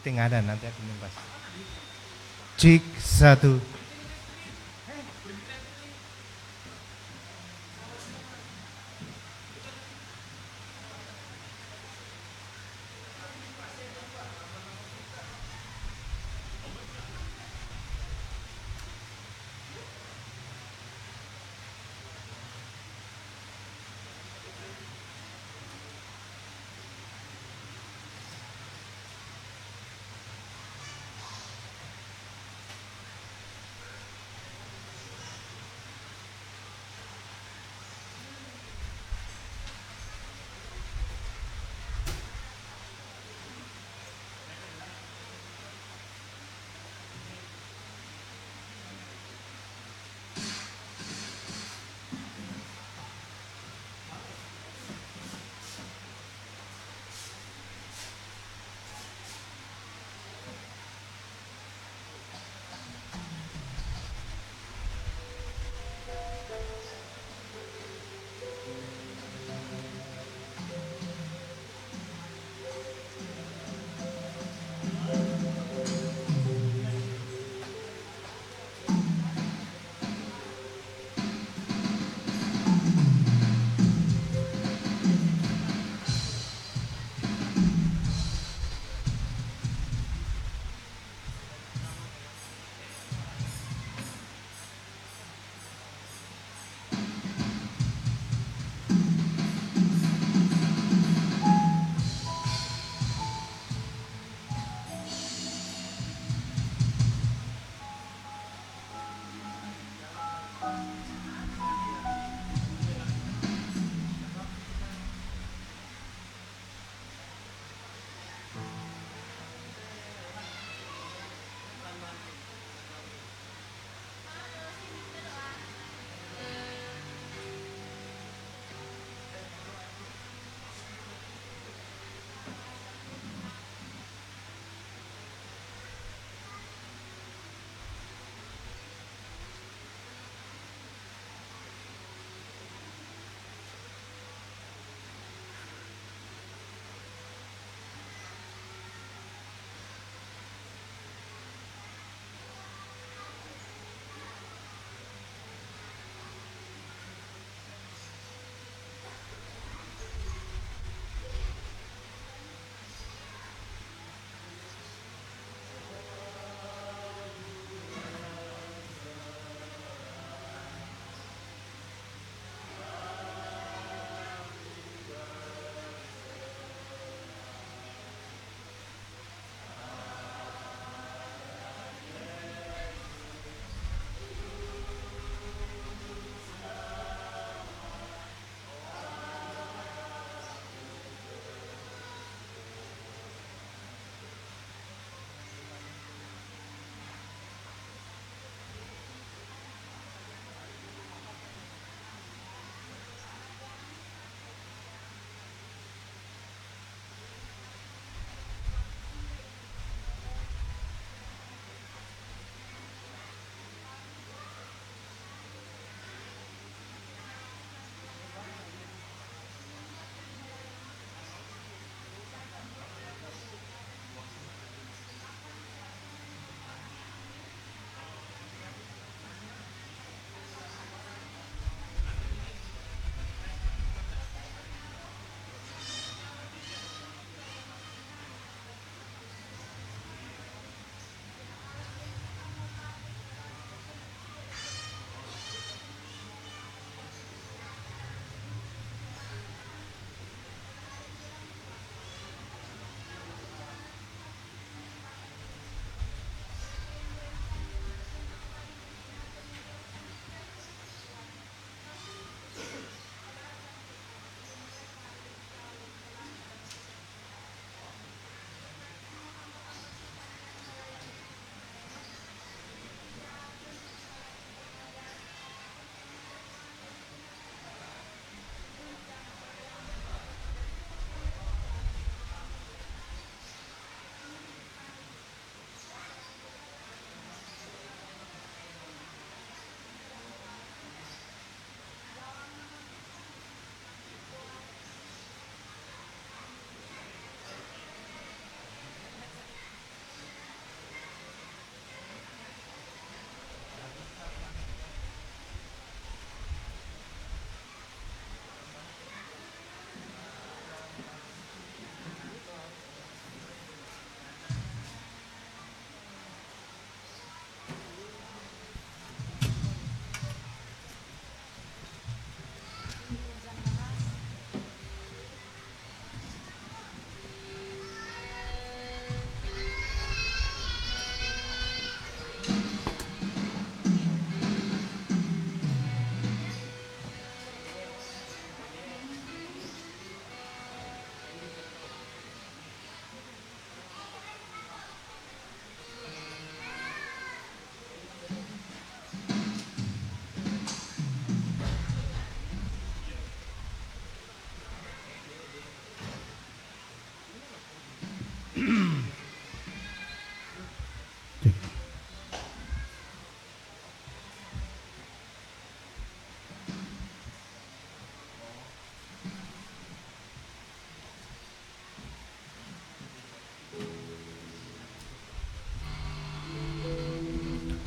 Meeting ada nanti aku pas. Cik satu.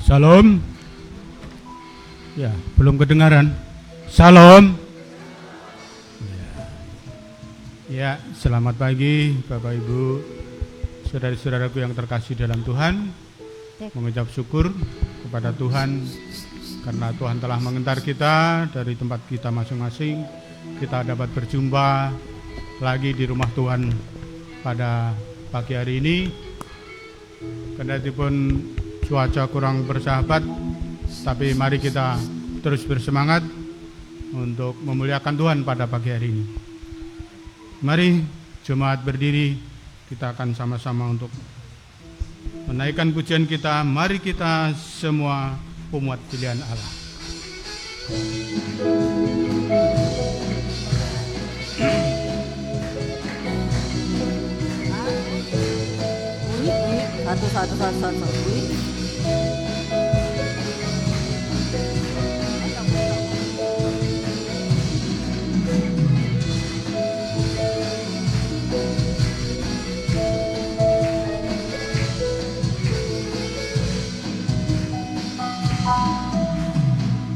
Salam. Ya, belum kedengaran. Salam. Ya, selamat pagi Bapak Ibu, saudara-saudaraku yang terkasih dalam Tuhan. Mengucap syukur kepada Tuhan karena Tuhan telah mengantar kita dari tempat kita masing-masing. Kita dapat berjumpa lagi di rumah Tuhan pada pagi hari ini. Kendatipun cuaca kurang bersahabat, tapi mari kita terus bersemangat untuk memuliakan Tuhan pada pagi hari ini. Mari jemaat berdiri, kita akan sama-sama untuk menaikkan pujian kita. Mari kita semua umat pilihan Allah. Satu.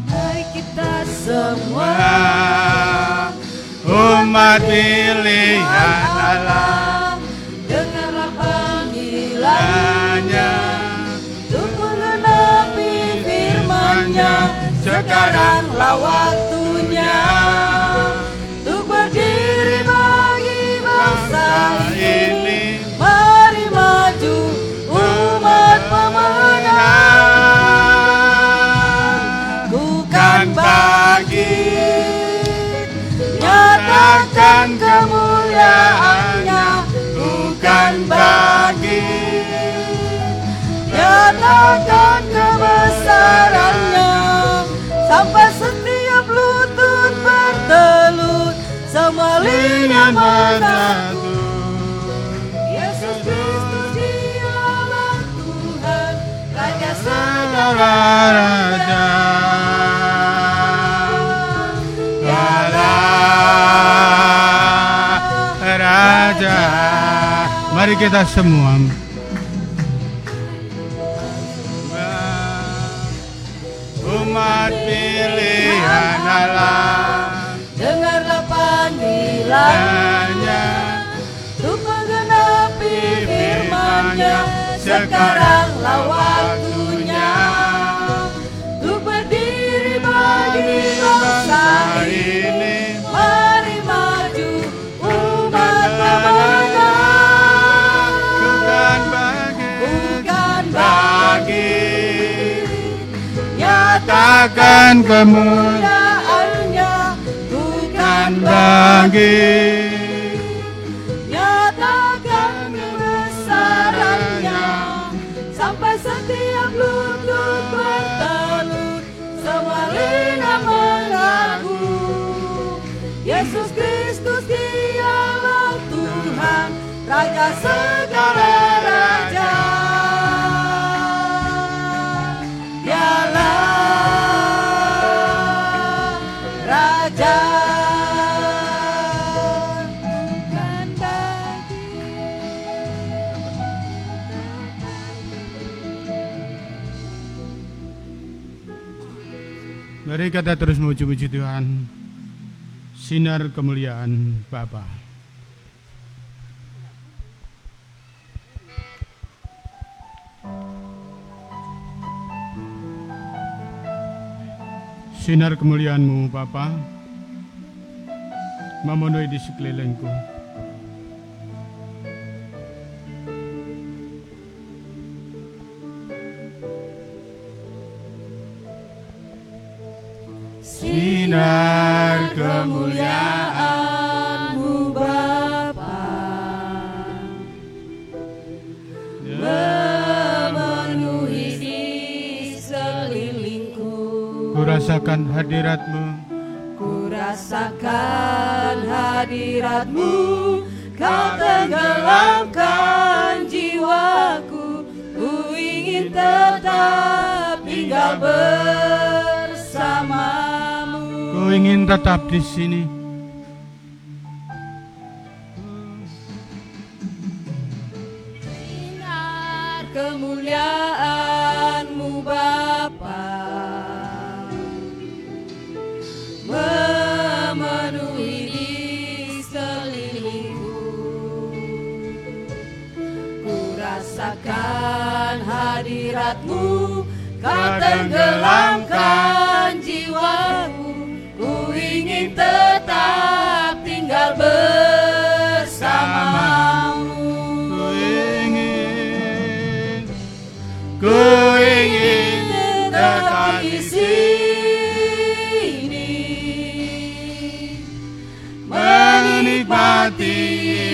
Mari kita semua umat pilihan Allah, dengarlah panggilannya untuk menggenapi firman-Nya. Sekaranglah waktunya untuk berdiri bagi bangsa ini. Mari maju umat pemenang, bukan bagi nyatakan kemuliaannya, bukan bagi nyatakan kebesarannya, sampai setiap lutut bertelut, semua lidah menyatu. Yesus Kristus Dialah Tuhan, Raja segala raja. Raja, mari kita semua umat pilihan Allah, dengarlah panggilannya untuk menggenapi firman-Nya. Sekaranglah waktunya untuk berdiri bagi bangsa ini. Mari maju umat pemenang, bukan bagi nyatakan kemuliaannya, bukan bagi nyatakan kebesarannya, sampai setiap lutut bertelut, semua lidah mengaku Yesus Kristus Dialah Tuhan, Raja segala raja. Dialah Raja, bukan bagi. Mari kita terus memuji-muji Tuhan. Sinar kemuliaan Bapa. Sinar kemuliaan-Mu Bapa memenuhi di sekelilingku. Sinar kemuliaan-Mu Bapa memenuhi di sekelilingku. Ku rasakan hadirat-Mu, Ku rasakan hadirat-Mu, Kau tenggelamkan jiwaku. Ku ingin tetap tinggal bersamamu. ku ingin tetap di sini. Sinar kemuliaan-Mu Bapa hadirat-Mu, Kau tenggelamkan jiwaku. Ku ingin tetap tinggal bersamamu. Ku ingin tetap di sini, menikmati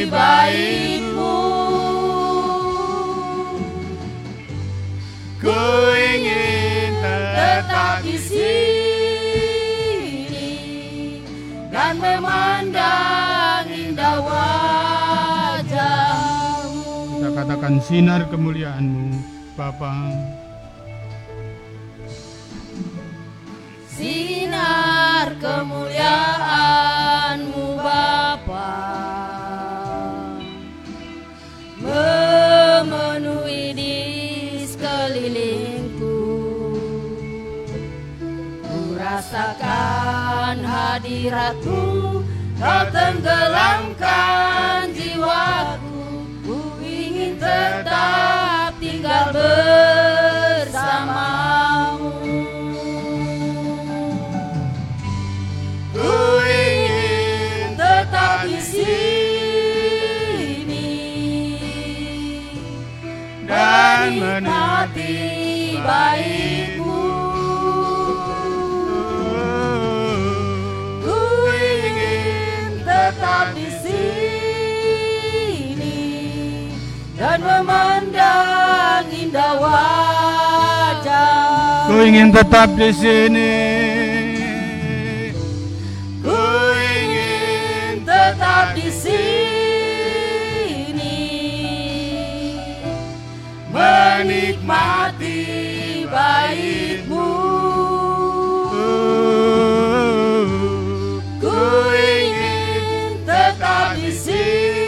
baik-Mu. Ku ingin Tetap di sini dan memandang indah wajah-Mu. Kita katakan sinar kemuliaan-Mu, Bapa. Sinar kemuliaan-Mu, Bapa, memenuhi di sekelilingku. Ku rasakan hadirat-Mu, Kau tenggelamkan jiwaku. Ku ingin tetap tinggal bersamamu. Ku ingin tetap di sini dan menikmati baik-Mu. Ku ingin tetap di sini dan memandang indah wajah. Ku ingin tetap di sini. Ku ingin tetap di sini, menikmati baik-Mu. Ku ingin tetap di sini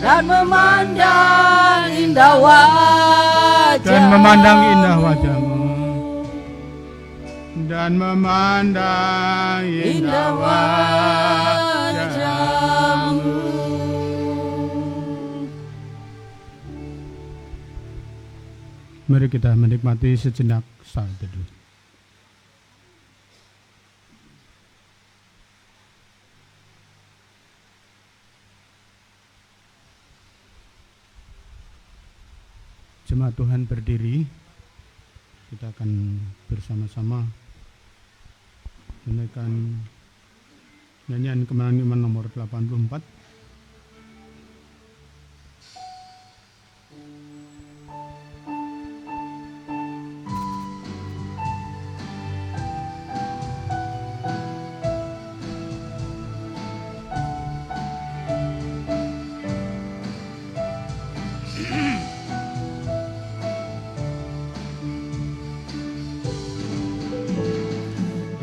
dan memandang indah wajah. Dan memandang indah wajah-Mu. Dan memandang indah wajah-Mu. Mari kita menikmati sejenak saat teduh. Jemaat Tuhan berdiri, kita akan bersama-sama menaikkan nyanyian Kemenangan Iman nomor 84.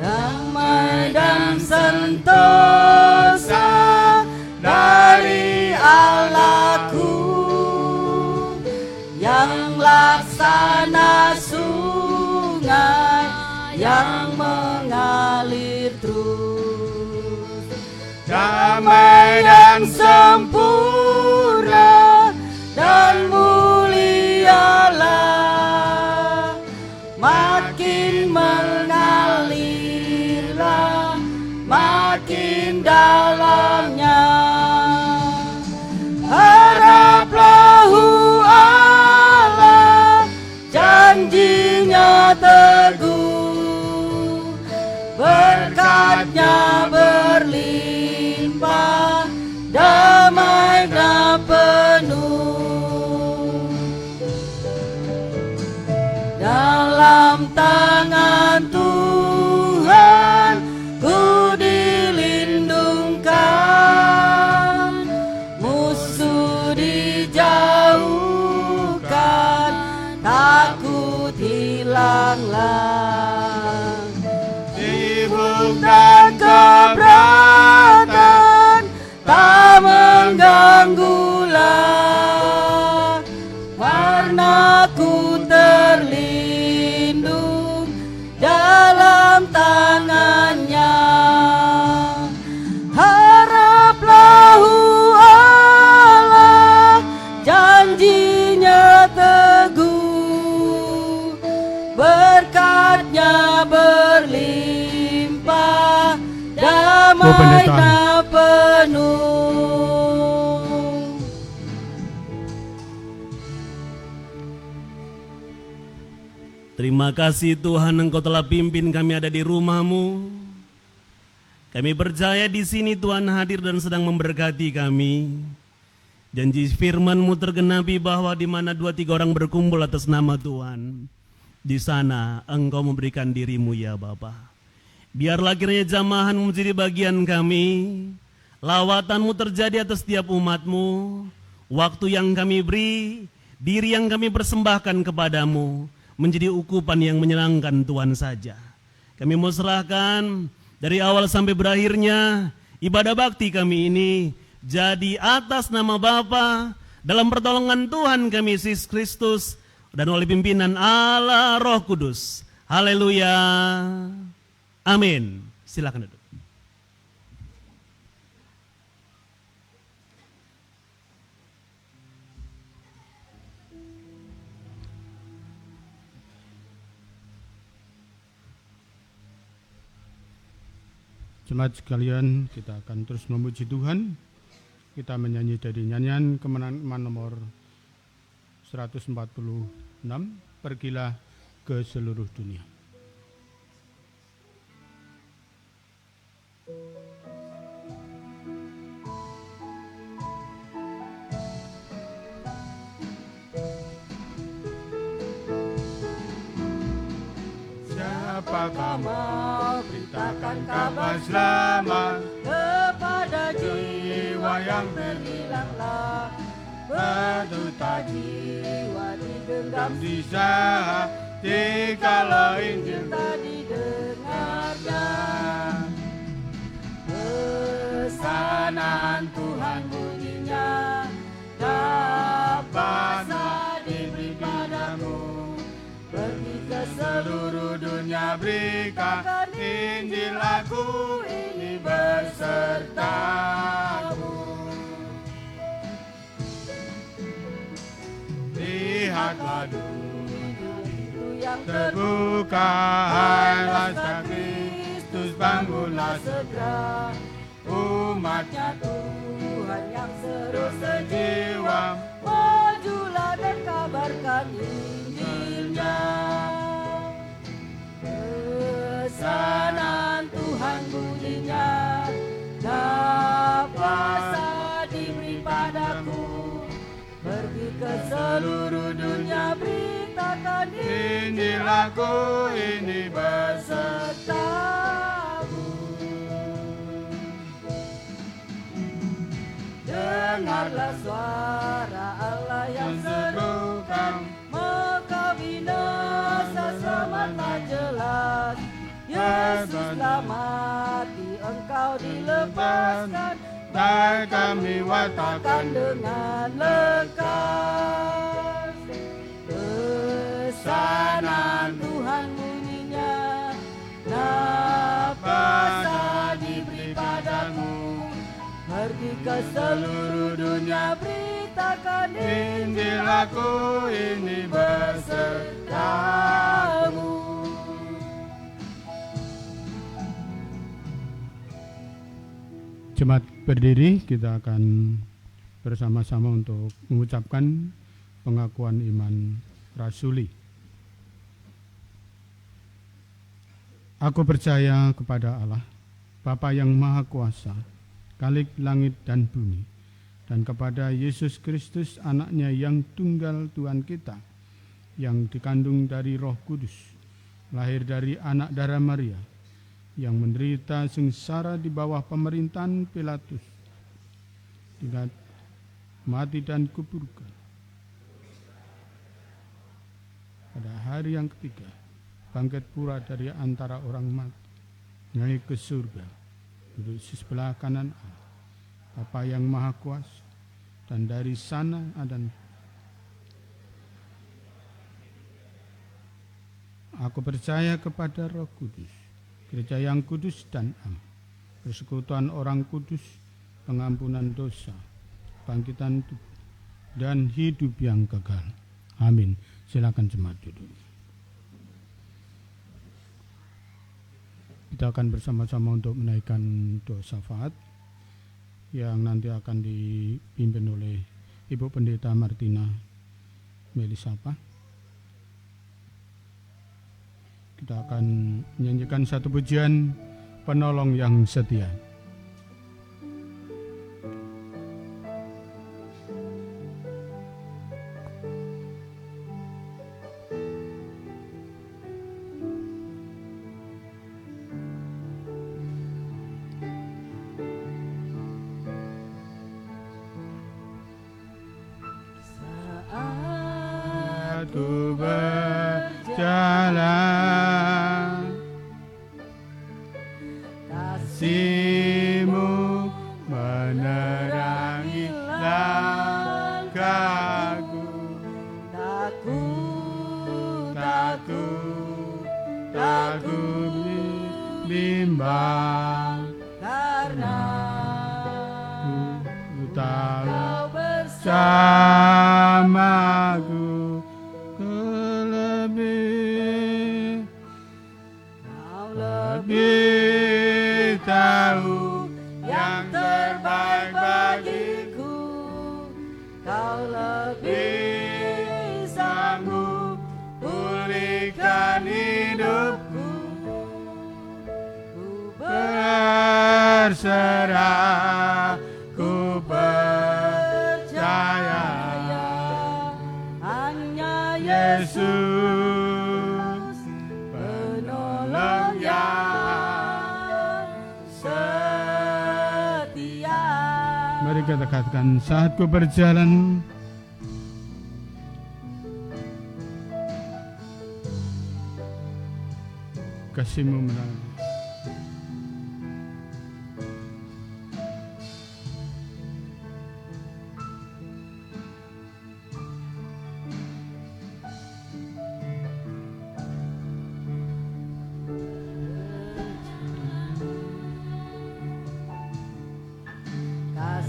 Damai dan sentosa dari Allahku, yang laksana sungai yang mengalir terus. Damai dan sempurna dan mulialah, makin mengalirlah, makin dalamnya. Haraplah Allah, janjinya teguh, berkatnya berlimpah, damainya penuh. Dalam tangan Tuhan ku dilindungkan, musuh dijauhkan, takut hilanglah. Sibuk dan keberatan tak mengganggulah, karena ku terlindung dalam tangannya. Haraplah Allah, janjinya berkatnya berlimpah, pendeta. damainya penuh. Terima kasih Tuhan, Engkau telah pimpin kami ada di rumah-Mu. Kami percaya di sini Tuhan hadir dan sedang memberkati kami. Janji firman-Mu tergenapi bahwa di mana 2-3 orang berkumpul atas nama Tuhan, di sana Engkau memberikan diri-Mu ya Bapa. Biarlah kiranya jamahan-Mu menjadi bagian kami, lawatan-Mu terjadi atas setiap umat-Mu, waktu yang kami beri, diri yang kami persembahkan kepadamu, menjadi ukupan yang menyenangkan Tuhan saja. Kami mau serahkan dari awal sampai berakhirnya ibadah bakti kami ini jadi atas nama Bapa, dalam pertolongan Tuhan kami Yesus Kristus, dan oleh pimpinan Allah Roh Kudus. Haleluya. Amin. Silakan duduk. Jemaat sekalian, kita akan terus memuji Tuhan. Kita menyanyi dari nyanyian kemenangan nomor 146, Pergilah ke seluruh dunia. Siapakah mau beritakan kabar selamat kepada jiwa yang terhilanglah, berduka jiwa digenggam di saat dikala Injil tak didengarkan. Pesanan Tuhan bunyinya dapat diberi padamu. Pergi ke seluruh dunia, berikan Injil, aku ini besertamu. Lihatlah dunia itu yang terbuka, hai Kristus, bangunlah segera. umatnya Tuhan yang seru sejiwa, majulah dan kabarkan Injilnya. Pesanan Tuhan bunyinya, dapat diberi padaku. Pergi ke seluruh dunia, beritakan Injil, aku ini besertamu. Dengarlah suara Allah yang serukan, maka binasa selamat tak jelas. Yesuslah mati, engkau dilepaskan, dan kami watakan dengan lekas. Pesanan Tuhan bunyinya, nafas diberi padamu. Pergi ke seluruh dunia, beritakan Injil, aku ini besertamu. Jemaat berdiri, kita akan bersama-sama untuk mengucapkan pengakuan iman rasuli. Aku percaya kepada Allah, Bapa yang Maha Kuasa, Khalik langit dan bumi, dan kepada Yesus Kristus, anaknya yang tunggal Tuhan kita, yang dikandung dari Roh Kudus, lahir dari anak darah Maria, yang menderita sengsara di bawah pemerintahan Pilatus, mati dan kuburkan. Pada hari yang ketiga, bangkit pula dari antara orang mati, naik ke surga, duduk di sebelah kanan Allah, Bapa yang Maha Kuasa, dan dari sana Aku percaya kepada Roh Kudus, gereja yang kudus dan am, persekutuan orang kudus, pengampunan dosa, bangkitan tubuh, dan hidup yang kekal. Amin. Silakan jemaat duduk. kita akan bersama-sama untuk menaikkan doa syafaat yang nanti akan dipimpin oleh Ibu Pendeta Martina Melisapa. Kita akan menyanyikan satu pujian, Penolong yang Setia. Ku berjalan, kasih-Mu menerangi langkahku. Takut bimbang, karena Ku tahu Kau bersamaku. Lebih tahu yang terbaik bagiku. Kau lebih sanggup Pulihkan hidupku. Ku Berserah, ku percaya hanya Yesus penolong yang setia. Mari kita katakan, saat ku berjalan, kasih-Mu menerangi.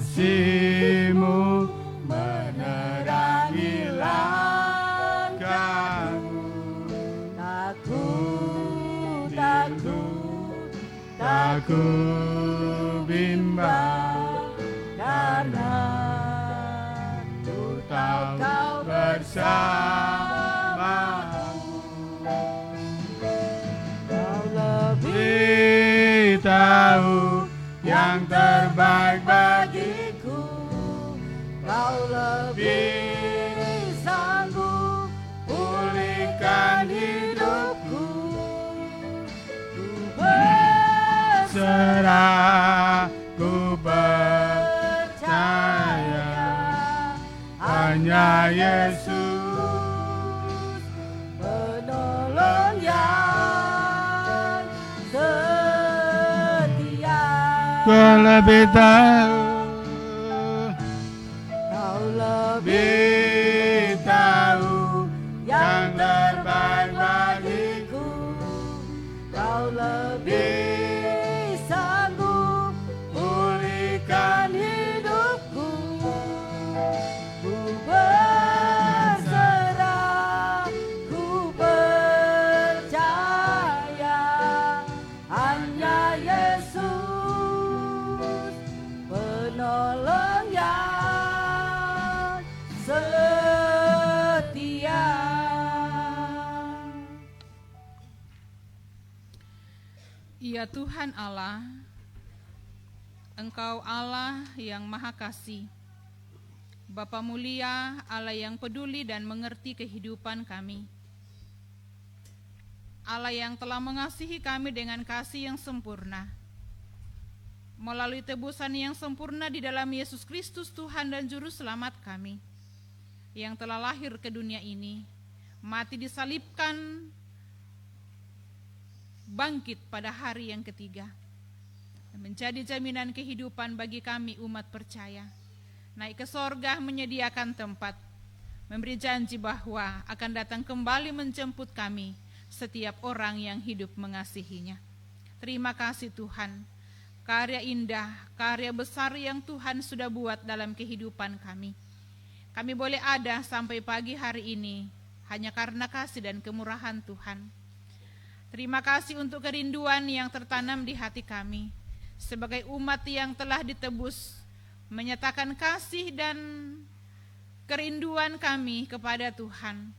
Kasih-Mu menerangi langkahku. Takut bimbang, Karena ku tahu Kau bersamaku. Kau lebih Lebih tahu yang terbaik bagiku. Kau lebih sanggup Pulihkan hidupku. Ku berserah, Ku percaya hanya Yesus penolong yang setia. Kau lebih tahu, Kau lebih lebih tahu yang terbaik bagiku. Kau lebih sanggup Pulihkan hidupku. Ku berserah, ku percaya hanya Yesus penolong yang setia. Ya Tuhan Allah, Engkau Allah yang Maha Kasih, Bapa mulia, Allah yang peduli dan mengerti kehidupan kami, Allah yang telah mengasihi kami dengan kasih yang sempurna, melalui tebusan yang sempurna di dalam Yesus Kristus Tuhan dan Juru Selamat kami, yang telah lahir ke dunia ini, mati disalibkan, bangkit pada hari yang ketiga, menjadi jaminan kehidupan bagi kami umat percaya, naik ke sorga menyediakan tempat, memberi janji bahwa akan datang kembali menjemput kami, setiap orang yang hidup mengasihinya. Terima kasih Tuhan, karya indah, karya besar yang Tuhan sudah buat dalam kehidupan kami. Kami boleh ada sampai pagi hari ini, hanya karena kasih dan kemurahan Tuhan. Terima kasih untuk kerinduan yang tertanam di hati kami sebagai umat yang telah ditebus, menyatakan kasih dan kerinduan kami kepada Tuhan,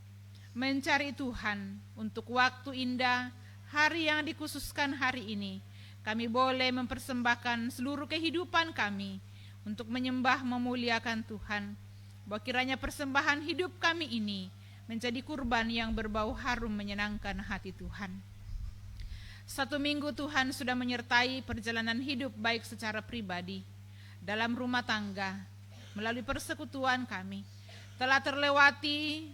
mencari Tuhan untuk waktu indah, hari yang dikhususkan hari ini. Kami boleh mempersembahkan seluruh kehidupan kami untuk menyembah memuliakan Tuhan, bahwa kiranya persembahan hidup kami ini menjadi kurban yang berbau harum menyenangkan hati Tuhan. 1 minggu Tuhan sudah menyertai perjalanan hidup baik secara pribadi, dalam rumah tangga, melalui persekutuan kami, telah terlewati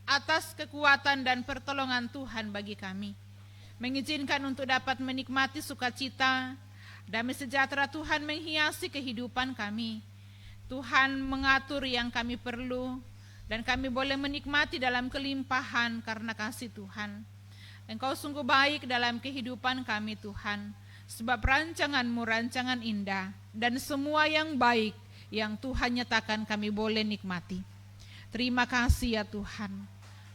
atas kekuatan dan pertolongan Tuhan bagi kami, mengizinkan untuk dapat menikmati sukacita, damai sejahtera Tuhan menghiasi kehidupan kami. Tuhan mengatur yang kami perlu, dan kami boleh menikmati dalam kelimpahan karena kasih Tuhan. Engkau sungguh baik dalam kehidupan kami Tuhan, sebab rancangan-Mu rancangan indah, dan semua yang baik yang Tuhan nyatakan kami boleh nikmati. Terima kasih ya Tuhan,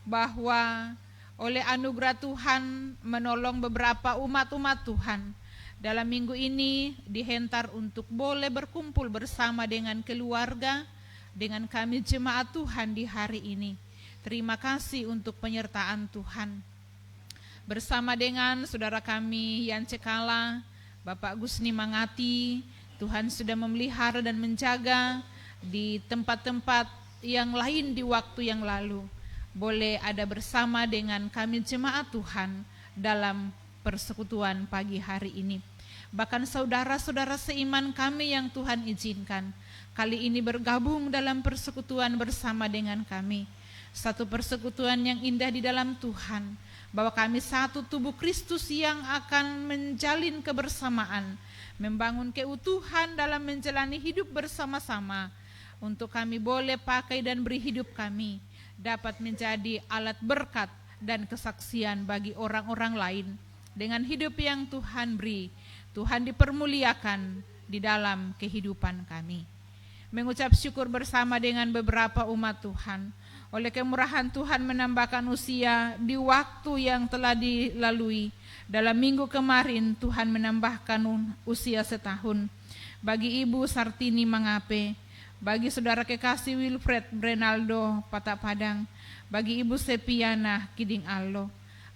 bahwa oleh anugerah Tuhan menolong beberapa umat-umat Tuhan dalam minggu ini dihentar untuk boleh berkumpul bersama dengan keluarga, dengan kami jemaat Tuhan di hari ini. Terima kasih untuk penyertaan Tuhan. Bersama dengan saudara kami Yan Cekala, Bapak Gusni Mangati, Tuhan sudah memelihara dan menjaga di tempat-tempat yang lain di waktu yang lalu. Boleh ada bersama dengan kami jemaat Tuhan dalam persekutuan pagi hari ini. Bahkan saudara-saudara seiman kami yang Tuhan izinkan kali ini bergabung dalam persekutuan bersama dengan kami. Satu persekutuan yang indah di dalam Tuhan, bahwa kami satu tubuh Kristus yang akan menjalin kebersamaan, membangun keutuhan dalam menjalani hidup bersama-sama, untuk kami boleh pakai dan beri hidup kami dapat menjadi alat berkat dan kesaksian bagi orang-orang lain. Dengan hidup yang Tuhan beri, Tuhan dipermuliakan di dalam kehidupan kami. Mengucap syukur bersama dengan beberapa umat Tuhan, oleh kemurahan Tuhan menambahkan usia di waktu yang telah dilalui. Dalam minggu kemarin Tuhan menambahkan usia setahun bagi Ibu Sartini Mangape, bagi saudara kekasih Wilfred Brenaldo Patak Padang, bagi Ibu Sepiana Kiding Allo.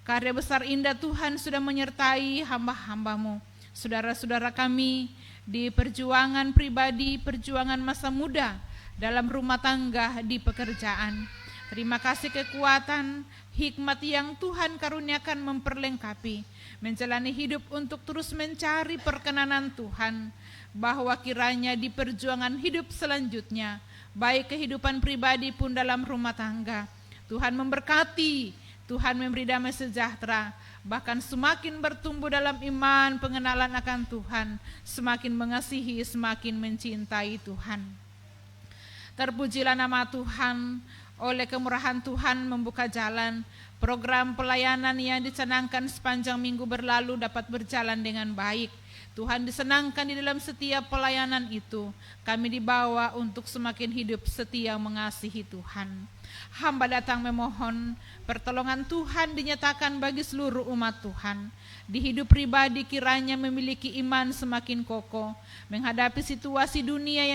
Karya besar indah Tuhan sudah menyertai hamba-hamba-Mu, saudara-saudara kami di perjuangan pribadi, perjuangan masa muda, dalam rumah tangga, di pekerjaan. Terima kasih kekuatan, hikmat yang Tuhan karuniakan memperlengkapi, menjalani hidup untuk terus mencari perkenanan Tuhan, bahwa kiranya di perjuangan hidup selanjutnya, baik kehidupan pribadi pun dalam rumah tangga, Tuhan memberkati, Tuhan memberi damai sejahtera, bahkan semakin bertumbuh dalam iman, pengenalan akan Tuhan, semakin mengasihi, semakin mencintai Tuhan. Terpujilah nama Tuhan. Oleh kemurahan Tuhan membuka jalan, program pelayanan yang dicanangkan sepanjang minggu berlalu dapat berjalan dengan baik. Tuhan disenangkan di dalam setiap pelayanan itu. Kami dibawa untuk semakin hidup setia mengasihi Tuhan. Hamba datang memohon pertolongan Tuhan dinyatakan bagi seluruh umat Tuhan. Di hidup pribadi kiranya memiliki iman semakin kokoh menghadapi situasi dunia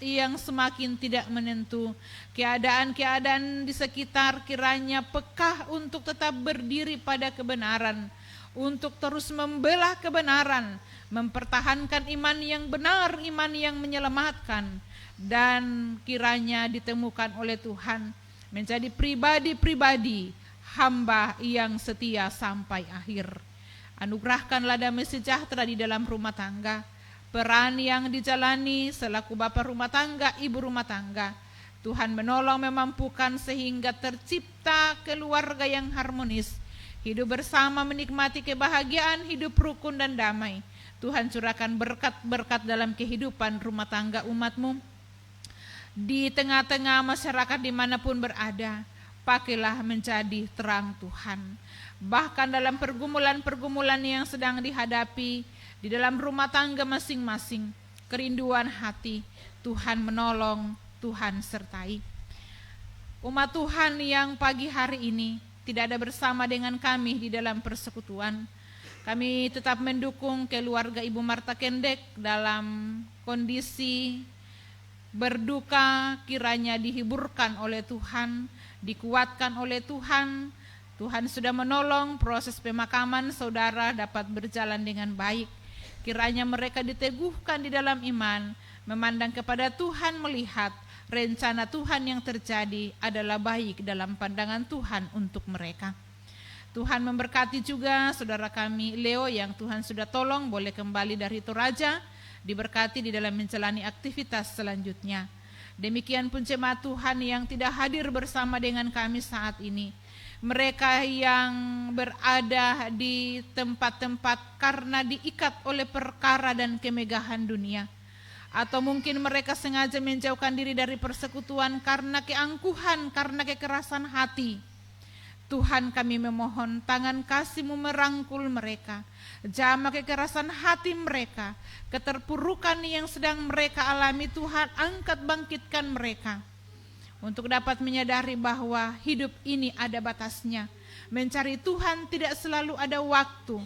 yang semakin tidak menentu. Keadaan-keadaan di sekitar kiranya pekah untuk tetap berdiri pada kebenaran, untuk terus membela kebenaran, mempertahankan iman yang benar, iman yang menyelamatkan, dan kiranya ditemukan oleh Tuhan menjadi pribadi-pribadi hamba yang setia sampai akhir. Anugerahkanlah damai sejahtera di dalam rumah tangga, peran yang dijalani selaku bapak rumah tangga, ibu rumah tangga. Tuhan menolong memampukan sehingga tercipta keluarga yang harmonis, hidup bersama menikmati kebahagiaan, hidup rukun dan damai. Tuhan curahkan berkat-berkat dalam kehidupan rumah tangga umat-Mu. Di tengah-tengah masyarakat dimanapun berada, pakailah menjadi terang Tuhan. Bahkan dalam pergumulan-pergumulan yang sedang dihadapi di dalam rumah tangga masing-masing, kerinduan hati, Tuhan menolong, Tuhan sertai. Umat Tuhan yang pagi hari ini tidak ada bersama dengan kami di dalam persekutuan. Kami tetap mendukung keluarga Ibu Marta Kendek dalam kondisi berduka, kiranya dihiburkan oleh Tuhan, dikuatkan oleh Tuhan. Tuhan sudah menolong proses pemakaman saudara dapat berjalan dengan baik. Kiranya mereka diteguhkan di dalam iman, memandang kepada Tuhan, melihat rencana Tuhan yang terjadi adalah baik dalam pandangan Tuhan untuk mereka. Tuhan memberkati juga saudara kami Leo yang Tuhan sudah tolong boleh kembali dari Toraja, diberkati di dalam menjalani aktivitas selanjutnya. Demikian pun jemaat Tuhan yang tidak hadir bersama dengan kami saat ini. Mereka yang berada di tempat-tempat karena diikat oleh perkara dan kemegahan dunia. Atau mungkin mereka sengaja menjauhkan diri dari persekutuan karena keangkuhan, karena kekerasan hati. Tuhan, kami memohon tangan kasih-Mu merangkul mereka, jama kekerasan hati mereka, keterpurukan yang sedang mereka alami. Tuhan, angkat bangkitkan mereka untuk dapat menyadari bahwa hidup ini ada batasnya. Mencari Tuhan tidak selalu ada waktu.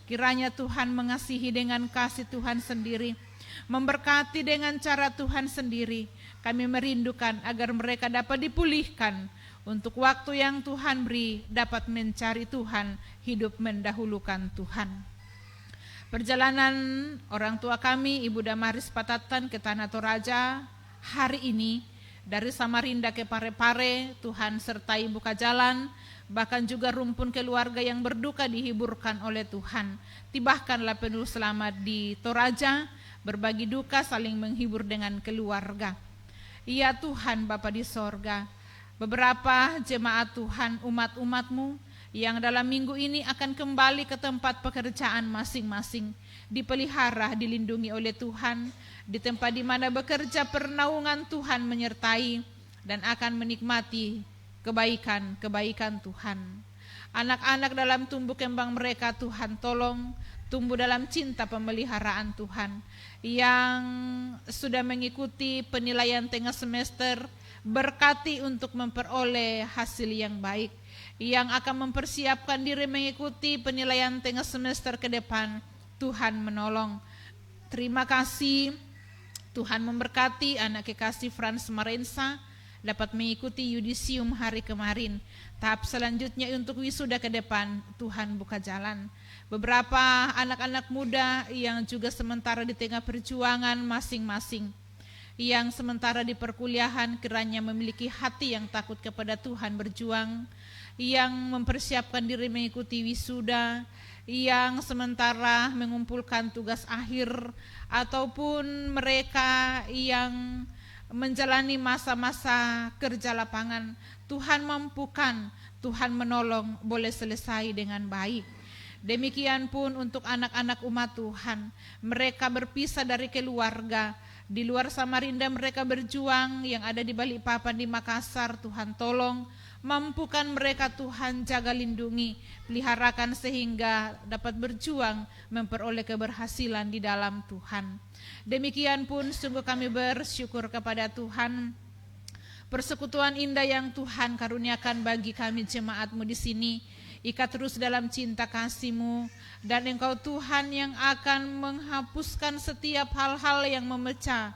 Kiranya Tuhan mengasihi dengan kasih Tuhan sendiri, memberkati dengan cara Tuhan sendiri. Kami merindukan agar mereka dapat dipulihkan, untuk waktu yang Tuhan beri dapat mencari Tuhan, hidup mendahulukan Tuhan. Perjalanan orang tua kami Ibu Damaris Patatan ke Tanah Toraja hari ini dari Samarinda ke Parepare, Tuhan sertai buka jalan, bahkan juga rumpun keluarga yang berduka dihiburkan oleh Tuhan. Tibahkanlah penuh selamat di Toraja, berbagi duka, saling menghibur dengan keluarga. Ya Tuhan Bapa di sorga, beberapa jemaat Tuhan, umat-umat-Mu yang dalam minggu ini akan kembali ke tempat pekerjaan masing-masing, dipelihara, dilindungi oleh Tuhan, di tempat di mana bekerja pernaungan Tuhan menyertai dan akan menikmati kebaikan-kebaikan Tuhan. Anak-anak dalam tumbuh kembang mereka Tuhan tolong, tumbuh dalam cinta pemeliharaan Tuhan. Yang sudah mengikuti penilaian tengah semester, berkati untuk memperoleh hasil yang baik. Yang akan mempersiapkan diri mengikuti penilaian tengah semester ke depan, Tuhan menolong. Terima kasih, Tuhan memberkati anak kekasih Frans Marensa dapat mengikuti yudisium hari kemarin. Tahap selanjutnya untuk wisuda ke depan, Tuhan buka jalan. Beberapa anak-anak muda yang juga sementara di tengah perjuangan masing-masing, yang sementara di perkuliahan kiranya memiliki hati yang takut kepada Tuhan berjuang, yang mempersiapkan diri mengikuti wisuda, yang sementara mengumpulkan tugas akhir, ataupun mereka yang menjalani masa-masa kerja lapangan. Tuhan mampukan, Tuhan menolong, boleh selesai dengan baik. Demikian pun untuk anak-anak umat Tuhan, mereka berpisah dari keluarga, di luar Samarinda mereka berjuang, yang ada di Balikpapan, di Makassar, Tuhan tolong, mampukan mereka Tuhan, jaga lindungi, peliharakan sehingga dapat berjuang memperoleh keberhasilan di dalam Tuhan. Demikian pun sungguh kami bersyukur kepada Tuhan, persekutuan indah yang Tuhan karuniakan bagi kami jemaat-Mu di sini. Ikat terus dalam cinta kasih-Mu, dan Engkau Tuhan yang akan menghapuskan setiap hal-hal yang memecah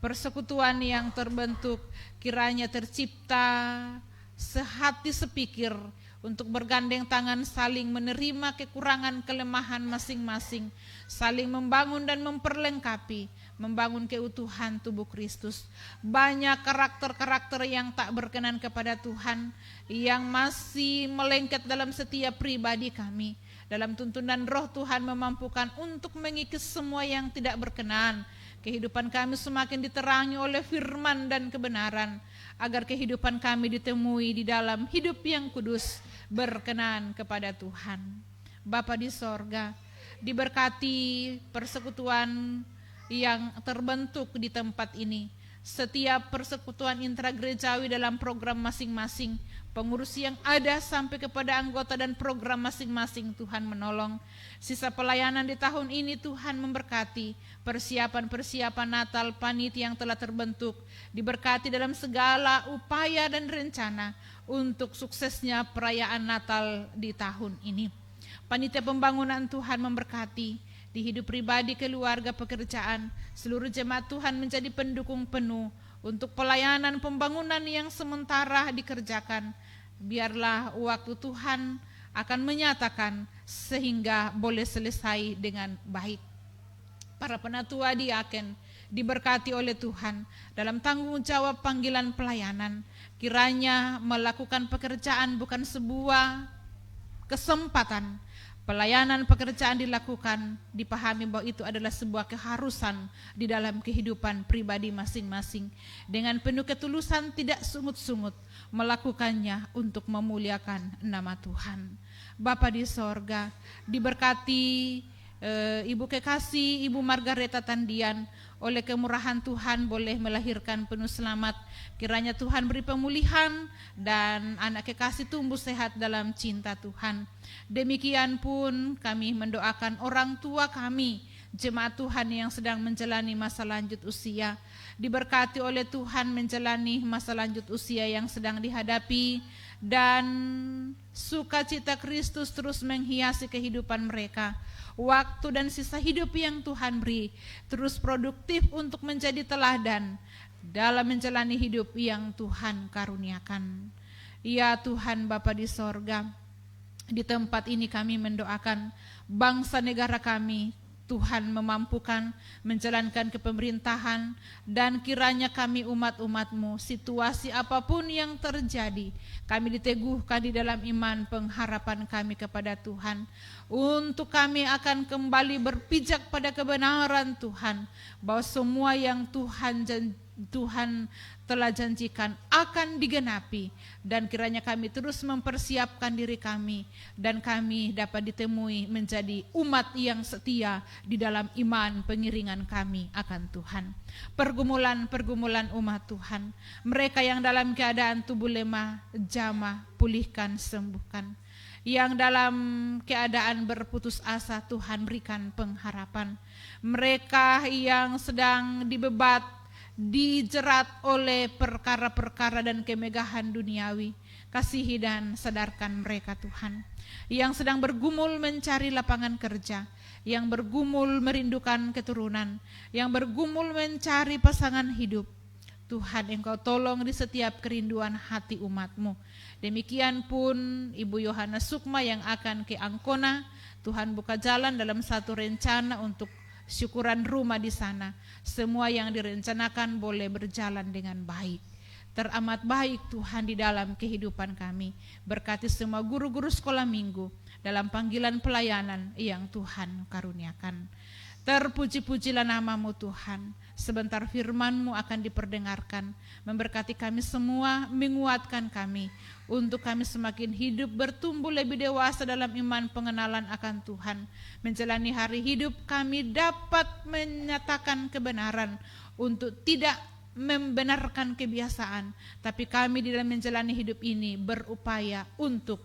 persekutuan yang terbentuk. Kiranya tercipta sehati sepikir untuk bergandeng tangan, saling menerima kekurangan kelemahan masing-masing, saling membangun dan memperlengkapi, membangun keutuhan tubuh Kristus. Banyak karakter-karakter yang tak berkenan kepada Tuhan yang masih melengket dalam setiap pribadi kami. Dalam tuntunan Roh Tuhan memampukan untuk mengikis semua yang tidak berkenan. Kehidupan kami semakin diterangi oleh firman dan kebenaran, agar kehidupan kami ditemui di dalam hidup yang kudus, berkenan kepada Tuhan. Bapa di sorga, diberkati persekutuan yang terbentuk di tempat ini. setiap persekutuan intragerejawi dalam program masing-masing, pengurus yang ada sampai kepada anggota dan program masing-masing. Tuhan menolong. Sisa pelayanan di tahun ini Tuhan memberkati. Persiapan-persiapan Natal panitia yang telah terbentuk diberkati dalam segala upaya dan rencana untuk suksesnya perayaan Natal di tahun ini. Panitia pembangunan Tuhan memberkati. Di hidup pribadi, keluarga, pekerjaan, seluruh jemaat Tuhan menjadi pendukung penuh untuk pelayanan pembangunan yang sementara dikerjakan. Biarlah waktu Tuhan akan menyatakan sehingga boleh selesai dengan baik. Para penatua diaken diberkati oleh Tuhan dalam tanggung jawab panggilan pelayanan. Kiranya melakukan pekerjaan bukan sebuah kesempatan. Pelayanan pekerjaan dilakukan, dipahami bahwa itu adalah sebuah keharusan di dalam kehidupan pribadi masing-masing. Dengan penuh ketulusan, tidak sungut-sungut melakukannya untuk memuliakan nama Tuhan. Bapa di sorga, diberkati Ibu Kekasih, Ibu Margareta Tandian, oleh kemurahan Tuhan boleh melahirkan penuh selamat. Kiranya Tuhan beri pemulihan dan anak kekasih tumbuh sehat dalam cinta Tuhan. Demikian pun kami mendoakan orang tua kami, jemaat Tuhan yang sedang menjalani masa lanjut usia. Diberkati oleh Tuhan menjalani masa lanjut usia yang sedang dihadapi, dan sukacita Kristus terus menghiasi kehidupan mereka. Waktu dan sisa hidup yang Tuhan beri terus produktif untuk menjadi teladan dalam menjalani hidup yang Tuhan karuniakan. Ya Tuhan Bapa di sorga, di tempat ini kami mendoakan bangsa negara kami, Tuhan memampukan menjalankan kepemerintahan, dan kiranya kami umat-umat-Mu, situasi apapun yang terjadi, kami diteguhkan di dalam iman pengharapan kami kepada Tuhan, untuk kami akan kembali berpijak pada kebenaran Tuhan, bahwa semua yang Tuhan telah janjikan akan digenapi, dan kiranya kami terus mempersiapkan diri kami dan kami dapat ditemui menjadi umat yang setia di dalam iman pengiringan kami akan Tuhan. Pergumulan-pergumulan umat Tuhan, mereka yang dalam keadaan tubuh lemah, jamah, pulihkan, sembuhkan. Yang dalam keadaan berputus asa, Tuhan berikan pengharapan. Mereka yang sedang dibebat, dijerat oleh perkara-perkara dan kemegahan duniawi, kasihi dan sadarkan mereka Tuhan. Yang sedang bergumul mencari lapangan kerja, yang bergumul merindukan keturunan, yang bergumul mencari pasangan hidup, Tuhan Engkau tolong di setiap kerinduan hati umat-Mu. Demikian pun Ibu Yohana Sukma yang akan ke Angkona, Tuhan buka jalan dalam satu rencana untuk syukuran rumah di sana. Semua yang direncanakan boleh berjalan dengan baik. Teramat baik Tuhan di dalam kehidupan kami. Berkati semua guru-guru sekolah minggu dalam panggilan pelayanan yang Tuhan karuniakan. Terpuji-pujilah nama-Mu Tuhan. Sebentar firman-Mu akan diperdengarkan. Memberkati kami semua, menguatkan kami. Untuk kami semakin hidup, bertumbuh lebih dewasa dalam iman pengenalan akan Tuhan. Menjalani hari hidup kami dapat menyatakan kebenaran untuk tidak membenarkan kebiasaan, tapi kami di dalam menjalani hidup ini berupaya untuk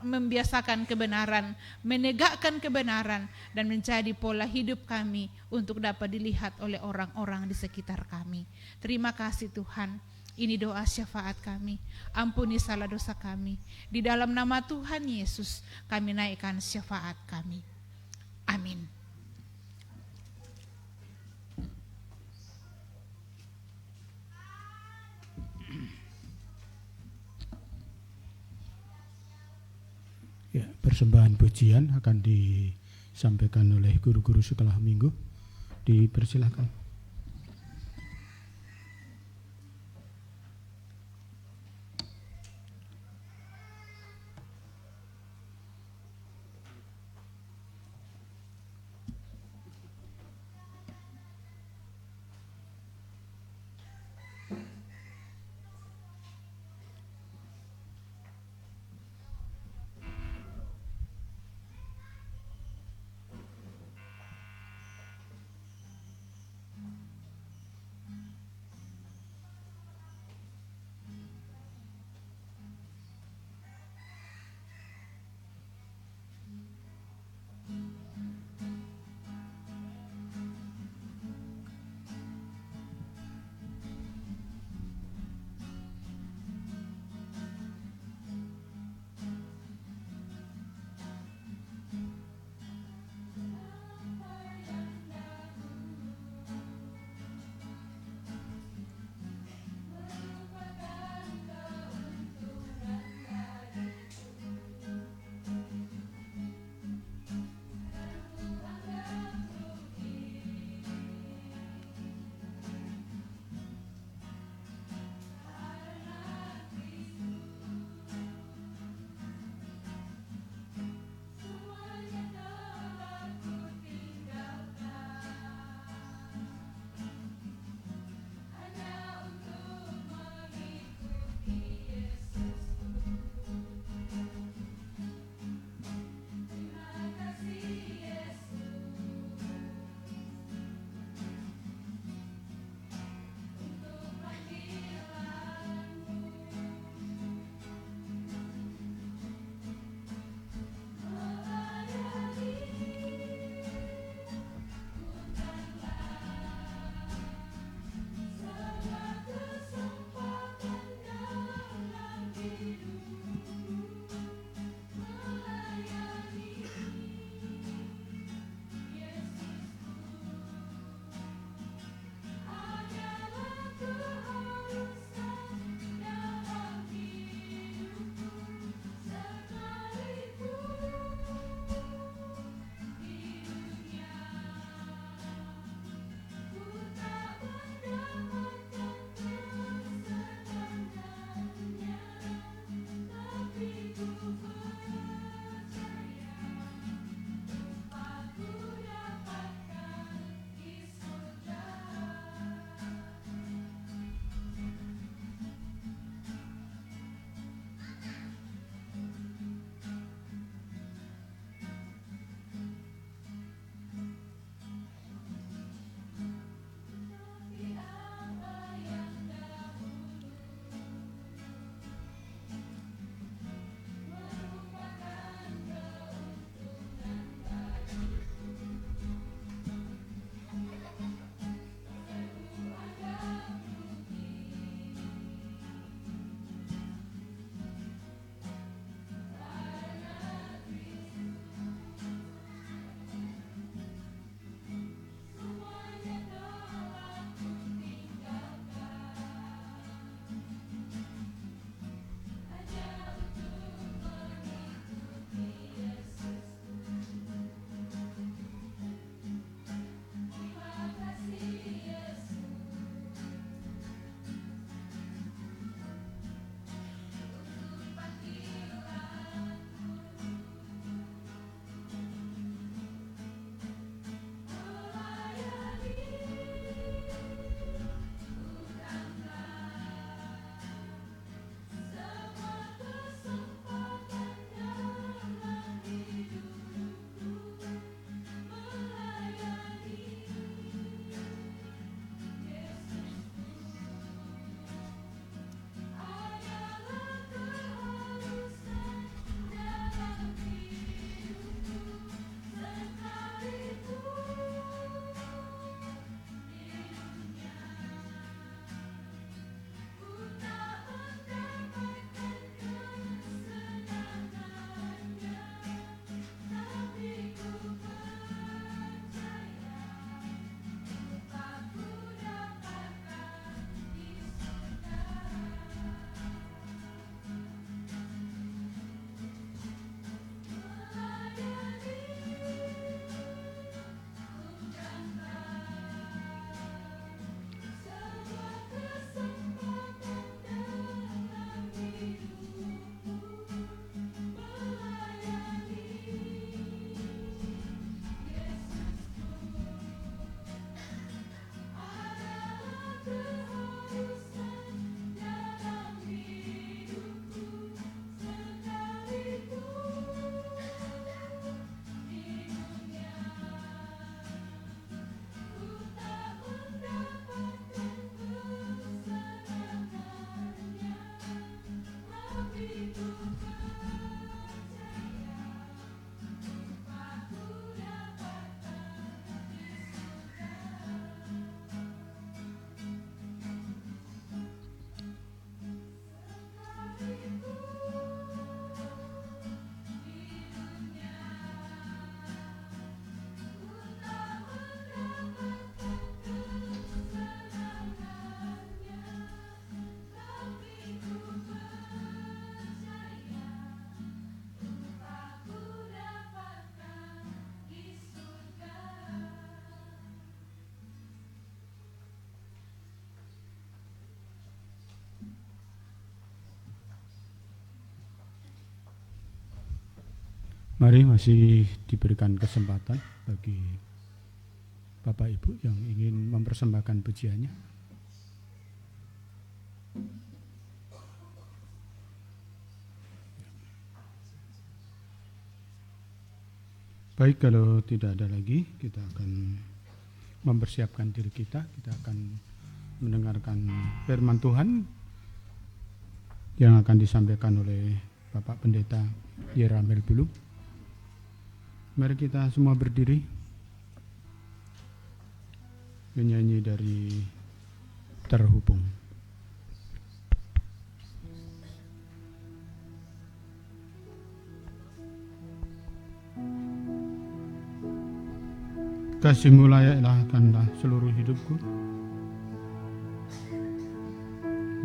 membiasakan kebenaran, menegakkan kebenaran, dan menjadi pola hidup kami untuk dapat dilihat oleh orang-orang di sekitar kami. Terima kasih Tuhan. Ini doa syafaat kami. Ampuni salah dosa kami. Di dalam nama Tuhan Yesus kami naikkan syafaat kami. Amin. Ya, persembahan pujian akan disampaikan oleh guru-guru sekolah minggu. Dipersilakan. Mari masih diberikan kesempatan bagi Bapak Ibu yang ingin mempersembahkan pujiannya. Baik, kalau tidak ada lagi, kita akan mempersiapkan diri kita. Kita akan mendengarkan firman Tuhan yang akan disampaikan oleh Bapak Pendeta Yeramel Bulung. Mari kita semua berdiri menyanyi dari Terhubung. Kasih-Mu layakkanlah seluruh hidupku,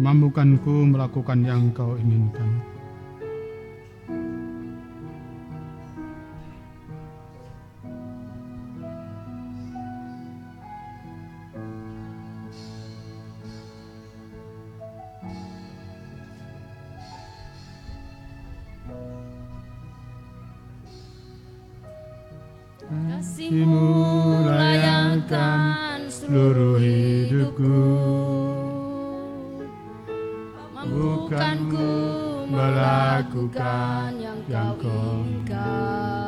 mampukanku melakukan yang Kau inginkan. Kasih-Mu layakkan seluruh hidupku, mampukanku melakukan yang Kau inginkan.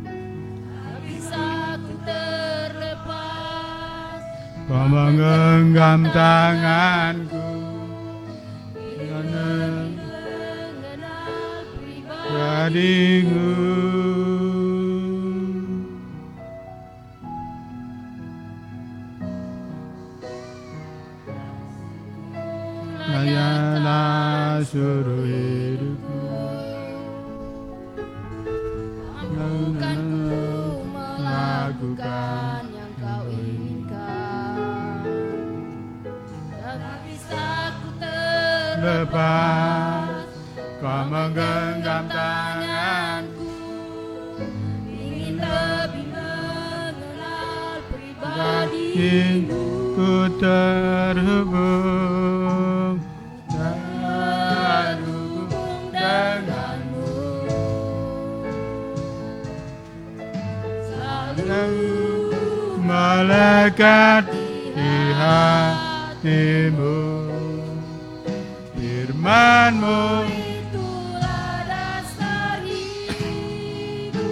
Tak bisa ku terlepas, Kau menggenggam tanganku, mengenal pribadimu. Layaklah seluruh hidupku, mampukanku melakukan yang Kau inginkan. Tak bisa ku lepas, Kau menggenggam tanganku, ingin lebih mengenal pribadimu. ku terhubung denganmu, Selalu melekat di hatimu. Firman-Mu itulah dasar hidupku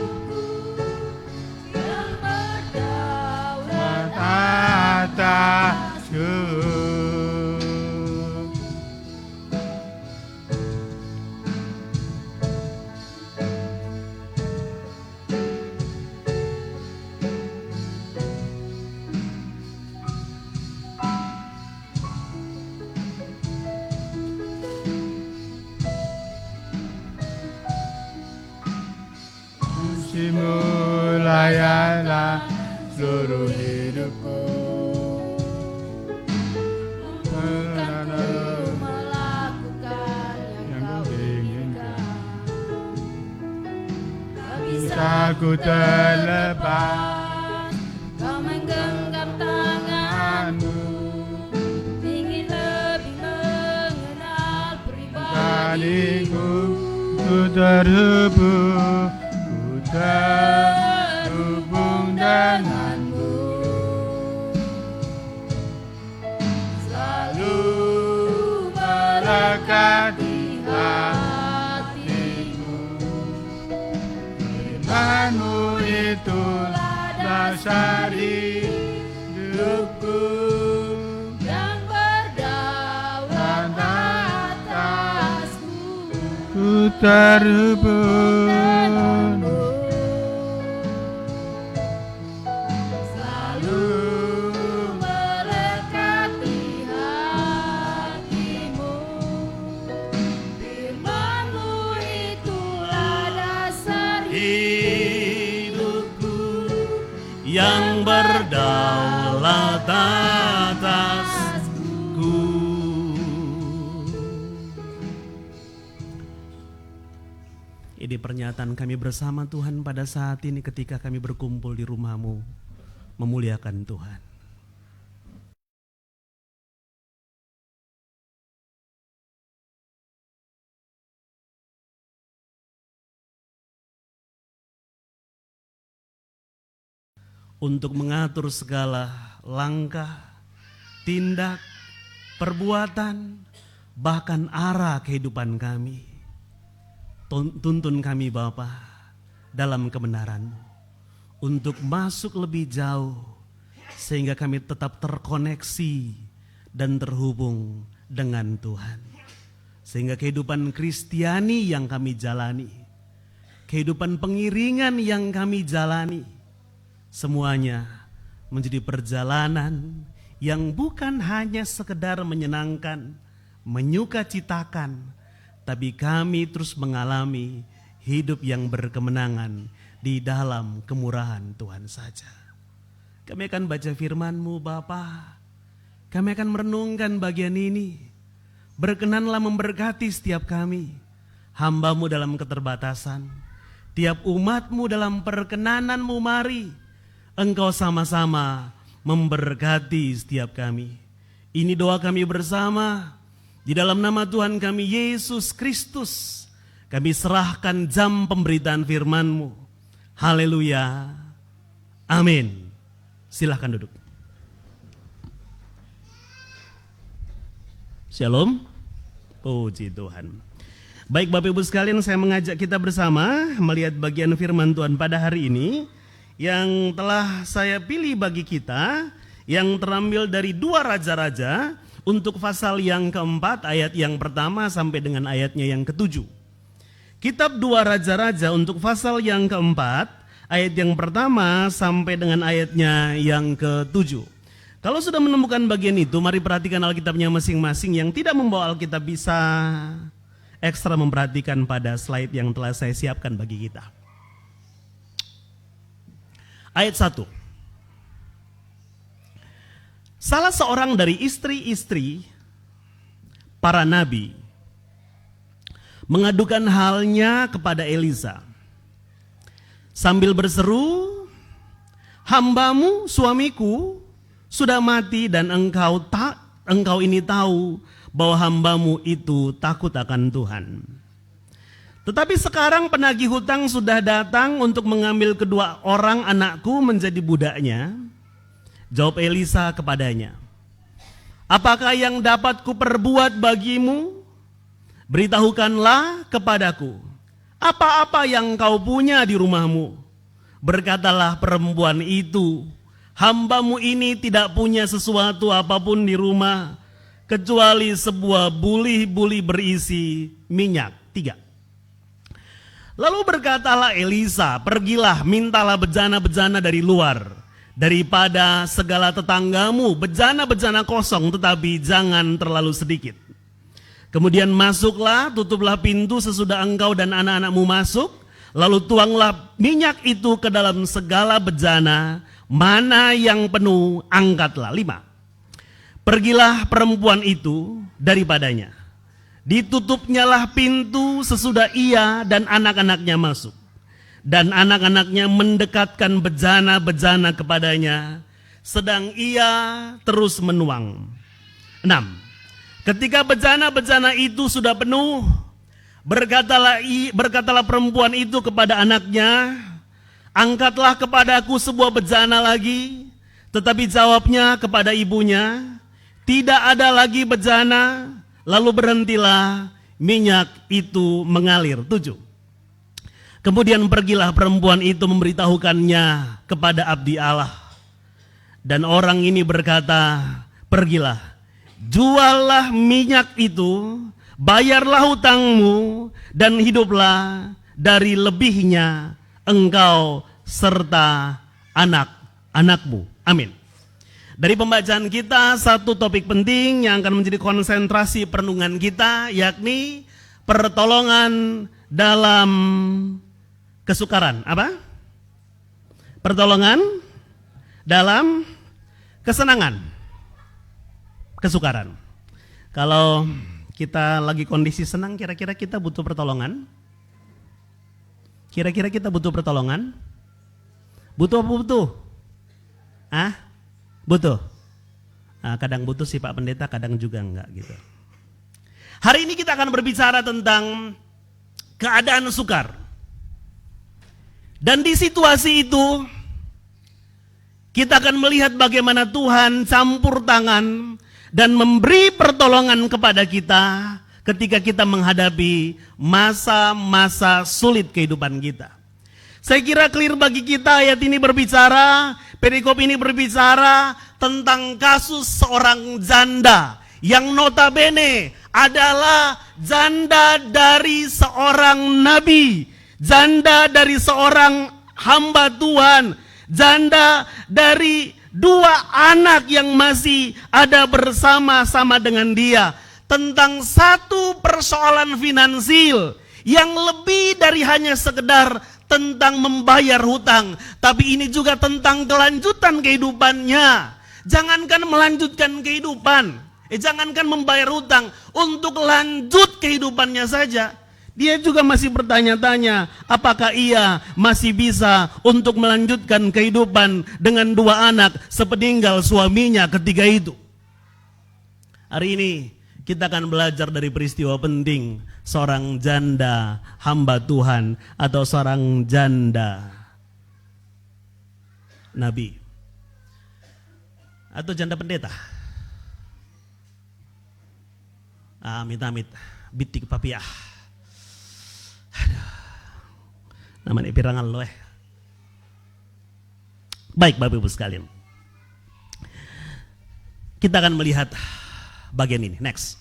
yang berdaulat atasku. Kasih-Mu layaklah seluruh hidupku, melakukan yang yang Kau Kau inginkan. Tak bisa bisa ku terlepas Kau menggenggam tanganmu, ingin lebih mengenal pribadimu. ku terhubung denganmu. Selalu Melekat di hatimu. Firman-Mu itulah dasar hidupku, Yang berdaulat atasku. ku terhubung. Selalu melekat di hatimu. Firman-Mu itulah dasar hidupku yang berdaulat atasku. Ini pernyataan kami bersama Tuhan pada saat ini ketika kami berkumpul di rumah-Mu, memuliakan Tuhan. untuk mengatur segala langkah, tindak, perbuatan, bahkan arah kehidupan kami. Tuntun kami Bapa dalam kebenaran-Mu untuk masuk lebih jauh sehingga kami tetap terkoneksi dan terhubung dengan Tuhan. Sehingga kehidupan Kristiani yang kami jalani, kehidupan pengiringan yang kami jalani, semuanya menjadi perjalanan yang bukan hanya sekedar menyenangkan, menyukacitakan, tapi kami terus mengalami hidup yang berkemenangan di dalam kemurahan Tuhan saja. Kami akan baca firman-Mu Bapa. Kami akan merenungkan bagian ini. Berkenanlah memberkati setiap kami, hamba-Mu dalam keterbatasan, tiap umat-Mu dalam perkenanan-Mu mari. Engkau sama-sama memberkati setiap kami. Ini doa kami bersama. Di dalam nama Tuhan kami Yesus Kristus, kami serahkan jam pemberitaan firman-Mu. Haleluya. Amin. Silahkan duduk. Shalom. Puji Tuhan. Baik Bapak Ibu sekalian, saya mengajak kita bersama melihat bagian firman Tuhan pada hari ini yang telah saya pilih bagi kita, yang terambil dari 2 Raja-Raja untuk pasal yang keempat, ayat yang pertama sampai dengan ayatnya yang ke-7. Kitab 2 Raja-Raja untuk pasal yang keempat, ayat yang pertama sampai dengan ayatnya yang ke-7. Kalau sudah menemukan bagian itu, mari perhatikan Alkitabnya masing-masing. Yang tidak membawa Alkitab bisa ekstra memperhatikan pada slide yang telah saya siapkan bagi kita. Ayat 1. Salah seorang dari istri-istri para nabi mengadukan halnya kepada Elisa sambil berseru, "Hambamu, suamiku, sudah mati dan engkau ini tahu bahwa hambamu itu takut akan Tuhan. Tetapi sekarang penagih hutang sudah datang untuk mengambil kedua orang anakku menjadi budaknya." Jawab Elisa kepadanya, "Apakah yang dapat kuperbuat bagimu? Beritahukanlah kepadaku, apa-apa yang kau punya di rumahmu." Berkatalah perempuan itu, "Hambamu ini tidak punya sesuatu apapun di rumah, kecuali sebuah buli-buli berisi minyak." 3. Lalu berkatalah Elisa, "Pergilah, mintalah bejana-bejana dari luar, daripada segala tetanggamu, bejana-bejana kosong, tetapi jangan terlalu sedikit. Kemudian masuklah, tutuplah pintu sesudah engkau dan anak-anakmu masuk, lalu tuanglah minyak itu ke dalam segala bejana, mana yang penuh angkatlah." 5. Pergilah perempuan itu daripadanya, ditutupnyalah pintu sesudah ia dan anak-anaknya masuk, dan anak-anaknya mendekatkan bejana-bejana kepadanya, sedang ia terus menuang. 6. Ketika bejana-bejana itu sudah penuh, berkatalah perempuan itu kepada anaknya, "Angkatlah kepadaku sebuah bejana lagi." Tetapi jawabnya kepada ibunya, "Tidak ada lagi bejana." Lalu berhentilah minyak itu mengalir. 7. Kemudian pergilah perempuan itu memberitahukannya kepada abdi Allah. Dan orang ini berkata, "Pergilah, juallah minyak itu, bayarlah hutangmu, dan hiduplah dari lebihnya engkau serta anak-anakmu." Amin. Dari pembacaan kita, satu topik penting yang akan menjadi konsentrasi perenungan kita, yakni pertolongan dalam kesukaran. Apa? Pertolongan dalam kesenangan. Kesukaran. Kalau kita lagi kondisi senang, kira-kira kita butuh pertolongan? Kira-kira kita butuh pertolongan? Butuh apa butuh? Butuh. Kadang butuh sih Pak Pendeta, kadang juga enggak gitu. Hari ini kita akan berbicara tentang keadaan sukar. Dan di situasi itu, kita akan melihat bagaimana Tuhan campur tangan dan memberi pertolongan kepada kita ketika kita menghadapi masa-masa sulit kehidupan kita. Saya kira clear bagi kita, ayat ini berbicara, perikop ini berbicara tentang kasus seorang janda yang notabene adalah janda dari seorang nabi, janda dari seorang hamba Tuhan, janda dari 2 anak yang masih ada bersama-sama dengan dia, tentang satu persoalan finansial yang lebih dari hanya sekedar tentang membayar hutang, tapi ini juga tentang kelanjutan kehidupannya. Jangankan melanjutkan kehidupan, jangankan membayar hutang, untuk lanjut kehidupannya saja, dia juga masih bertanya-tanya, apakah ia masih bisa untuk melanjutkan kehidupan dengan 2 anak sepeninggal suaminya ketika itu. Hari ini kita akan belajar dari peristiwa penting seorang janda hamba Tuhan atau seorang janda nabi atau janda pendeta. Amit-amit, bitik papiah. Namanya pirangan lo Baik Bapak Ibu sekalian, kita akan melihat bagian ini. Next.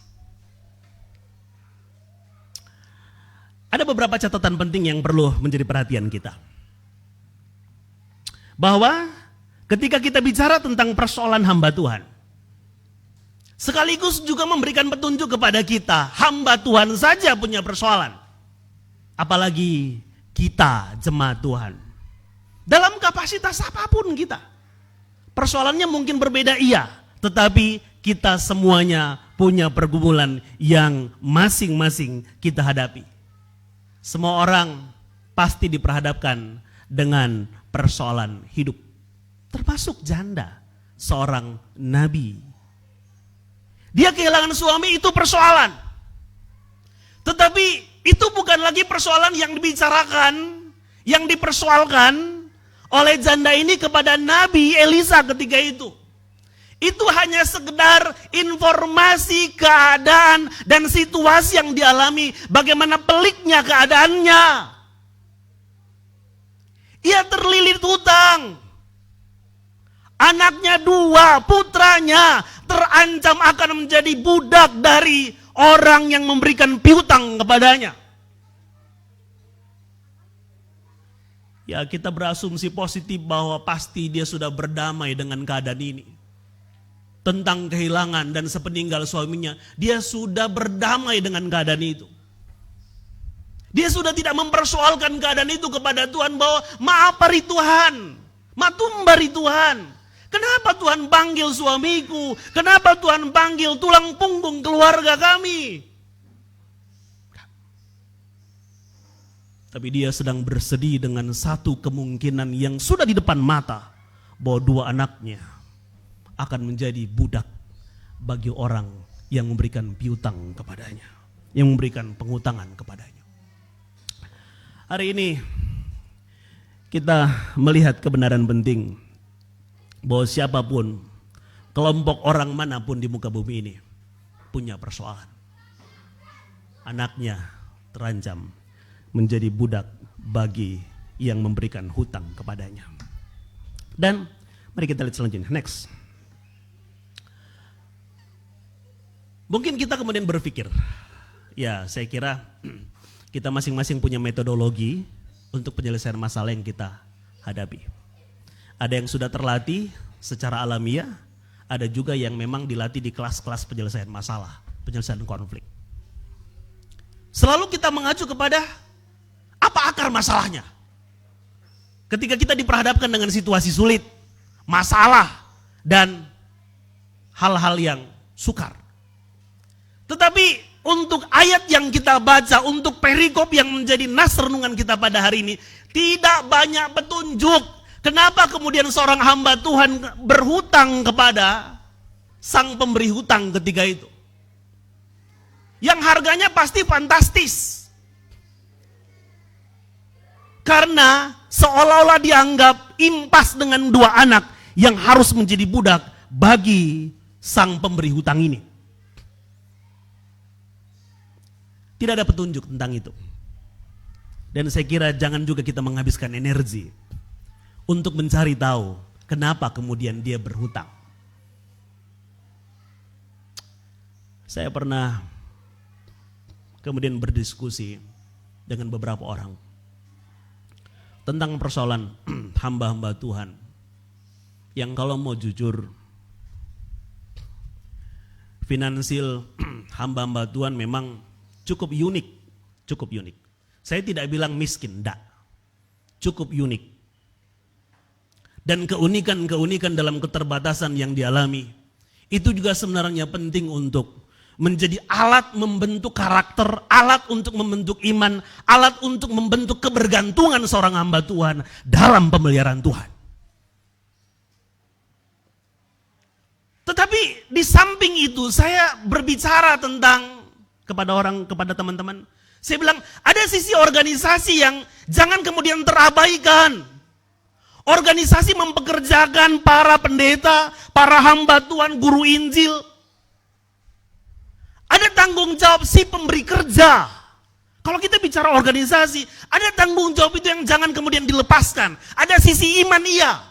Ada beberapa catatan penting yang perlu menjadi perhatian kita. Bahwa ketika kita bicara tentang persoalan hamba Tuhan, sekaligus juga memberikan petunjuk kepada kita, hamba Tuhan saja punya persoalan. Apalagi kita jemaat Tuhan. Dalam kapasitas apapun kita. Persoalannya mungkin berbeda iya, tetapi kita semuanya punya pergumulan yang masing-masing kita hadapi. Semua orang pasti diperhadapkan dengan persoalan hidup. Termasuk janda, seorang nabi. Dia kehilangan suami, itu persoalan. Tetapi itu bukan lagi persoalan yang dibicarakan, yang dipersoalkan oleh janda ini kepada Nabi Elisa ketika itu. Itu hanya sekedar informasi keadaan dan situasi yang dialami, bagaimana peliknya keadaannya. Ia terlilit hutang. Anaknya 2, putranya terancam akan menjadi budak dari orang yang memberikan piutang kepadanya. Ya, kita berasumsi positif bahwa pasti dia sudah berdamai dengan keadaan ini. Tentang kehilangan dan sepeninggal suaminya, dia sudah berdamai dengan keadaan itu. Dia sudah tidak mempersoalkan keadaan itu kepada Tuhan bahwa maafari Tuhan, matumbari Tuhan. Kenapa Tuhan panggil suamiku? Kenapa Tuhan panggil tulang punggung keluarga kami? Tapi dia sedang bersedih dengan satu kemungkinan yang sudah di depan mata, bahwa 2 anaknya akan menjadi budak bagi orang yang memberikan piutang kepadanya, yang memberikan pengutangan kepadanya. Hari ini kita melihat kebenaran penting bahwa siapapun, kelompok orang manapun di muka bumi ini punya persoalan. Anaknya terancam menjadi budak bagi yang memberikan hutang kepadanya. Dan mari kita lihat selanjutnya. Next. Mungkin kita kemudian berpikir, ya saya kira kita masing-masing punya metodologi untuk penyelesaian masalah yang kita hadapi. Ada yang sudah terlatih secara alamiah, ada juga yang memang dilatih di kelas-kelas penyelesaian masalah, penyelesaian konflik. Selalu kita mengacu kepada apa akar masalahnya. Ketika kita diperhadapkan dengan situasi sulit, masalah, dan hal-hal yang sukar. Tetapi untuk ayat yang kita baca, untuk perikop yang menjadi nas renungan kita pada hari ini, tidak banyak petunjuk. Kenapa kemudian seorang hamba Tuhan berhutang kepada sang pemberi hutang ketika itu? Yang harganya pasti fantastis. Karena seolah-olah dianggap impas dengan 2 anak yang harus menjadi budak bagi sang pemberi hutang ini. Tidak ada petunjuk tentang itu. Dan saya kira jangan juga kita menghabiskan energi untuk mencari tahu kenapa kemudian dia berhutang. Saya pernah kemudian berdiskusi dengan beberapa orang tentang persoalan hamba-hamba Tuhan yang kalau mau jujur, finansial hamba-hamba Tuhan memang cukup unik. Saya tidak bilang miskin, enggak. Cukup unik. Dan keunikan-keunikan dalam keterbatasan yang dialami, itu juga sebenarnya penting untuk menjadi alat membentuk karakter, alat untuk membentuk iman, alat untuk membentuk kebergantungan seorang hamba Tuhan dalam pemeliharaan Tuhan. Tetapi di samping itu saya berbicara tentang kepada teman-teman. Saya bilang ada sisi organisasi yang jangan kemudian terabaikan. Organisasi mempekerjakan para pendeta, para hamba Tuhan, guru Injil. Ada tanggung jawab si pemberi kerja. Kalau kita bicara organisasi, ada tanggung jawab itu yang jangan kemudian dilepaskan. Ada sisi iman iya.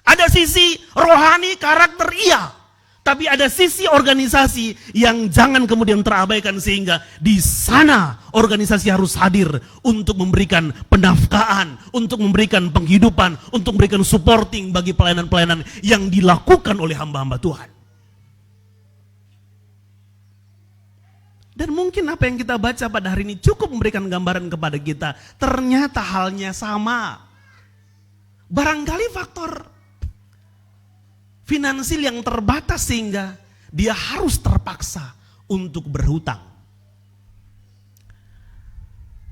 Ada sisi rohani, karakter iya. Tapi ada sisi organisasi yang jangan kemudian terabaikan sehingga di sana organisasi harus hadir untuk memberikan penafkahan, untuk memberikan penghidupan, untuk memberikan supporting bagi pelayanan-pelayanan yang dilakukan oleh hamba-hamba Tuhan. Dan mungkin apa yang kita baca pada hari ini cukup memberikan gambaran kepada kita. Ternyata halnya sama. Barangkali faktor finansial yang terbatas sehingga dia harus terpaksa untuk berhutang.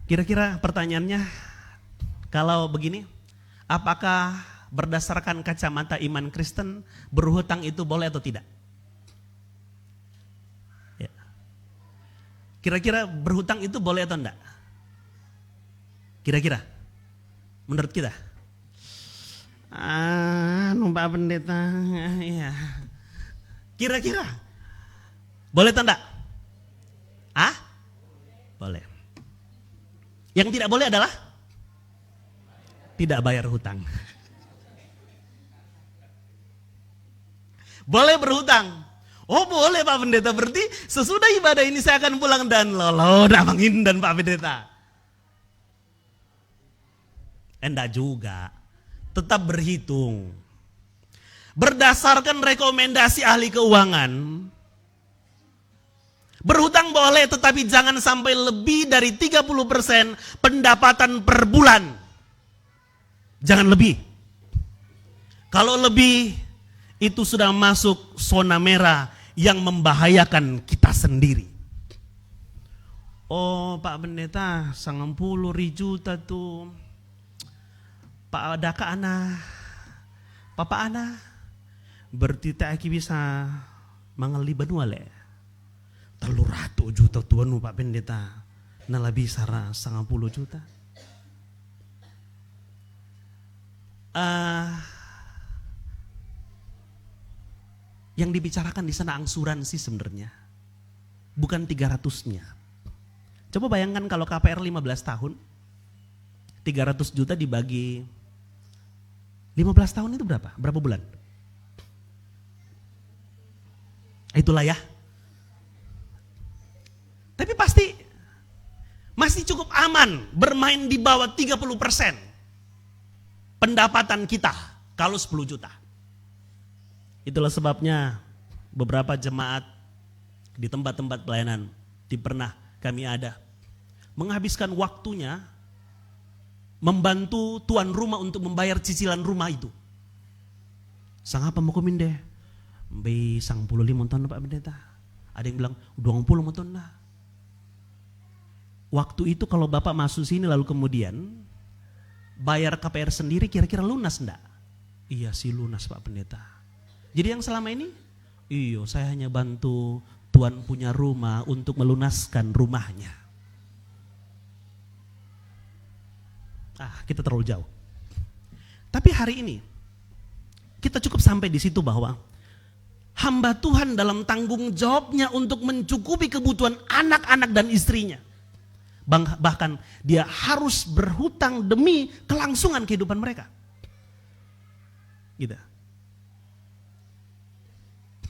Kira-kira pertanyaannya, kalau begini, apakah berdasarkan kacamata iman Kristen berhutang itu boleh atau tidak? Kira-kira berhutang itu boleh atau enggak? Kira-kira menurut kita? Pak pendeta, ya. Kira-kira boleh atau enggak? Boleh. Yang tidak boleh adalah tidak bayar hutang. Boleh berhutang. Oh boleh Pak Pendeta, berarti sesudah ibadah ini saya akan pulang dan namangin dan Pak Pendeta. Enggak juga, tetap berhitung. Berdasarkan rekomendasi ahli keuangan, berhutang boleh tetapi jangan sampai lebih dari 30% pendapatan per bulan. Jangan lebih. Kalau lebih, itu sudah masuk zona merah yang membahayakan kita sendiri. Oh Pak Pendeta, 90 juta tuh. Pak Daka ana, Papa ana, berarti tak bisa mangali benua le. 300 juta tuan Pak Pendeta, nah lebih sara 90 juta. Yang dibicarakan di sana angsuran sih sebenarnya, bukan 300-nya. Coba bayangkan kalau KPR 15 tahun, 300 juta dibagi 15 tahun itu berapa? Berapa bulan? Itulah ya. Tapi pasti masih cukup aman bermain di bawah 30% pendapatan kita kalau 10 juta. Itulah sebabnya beberapa jemaat di tempat-tempat pelayanan pernah kami ada menghabiskan waktunya membantu tuan rumah untuk membayar cicilan rumah itu. Sang apa mau kumin deh? Be sang 15 tahun Pak Pendeta. Ada yang bilang 20 tahun lah. Waktu itu kalau Bapak masuk sini lalu kemudian bayar KPR sendiri kira-kira lunas enggak? Iya sih lunas Pak Pendeta. Jadi yang selama ini, iya saya hanya bantu tuan punya rumah untuk melunaskan rumahnya. Kita terlalu jauh. Tapi hari ini, kita cukup sampai di situ bahwa hamba Tuhan dalam tanggung jawabnya untuk mencukupi kebutuhan anak-anak dan istrinya. Bahkan dia harus berhutang demi kelangsungan kehidupan mereka. Gitu.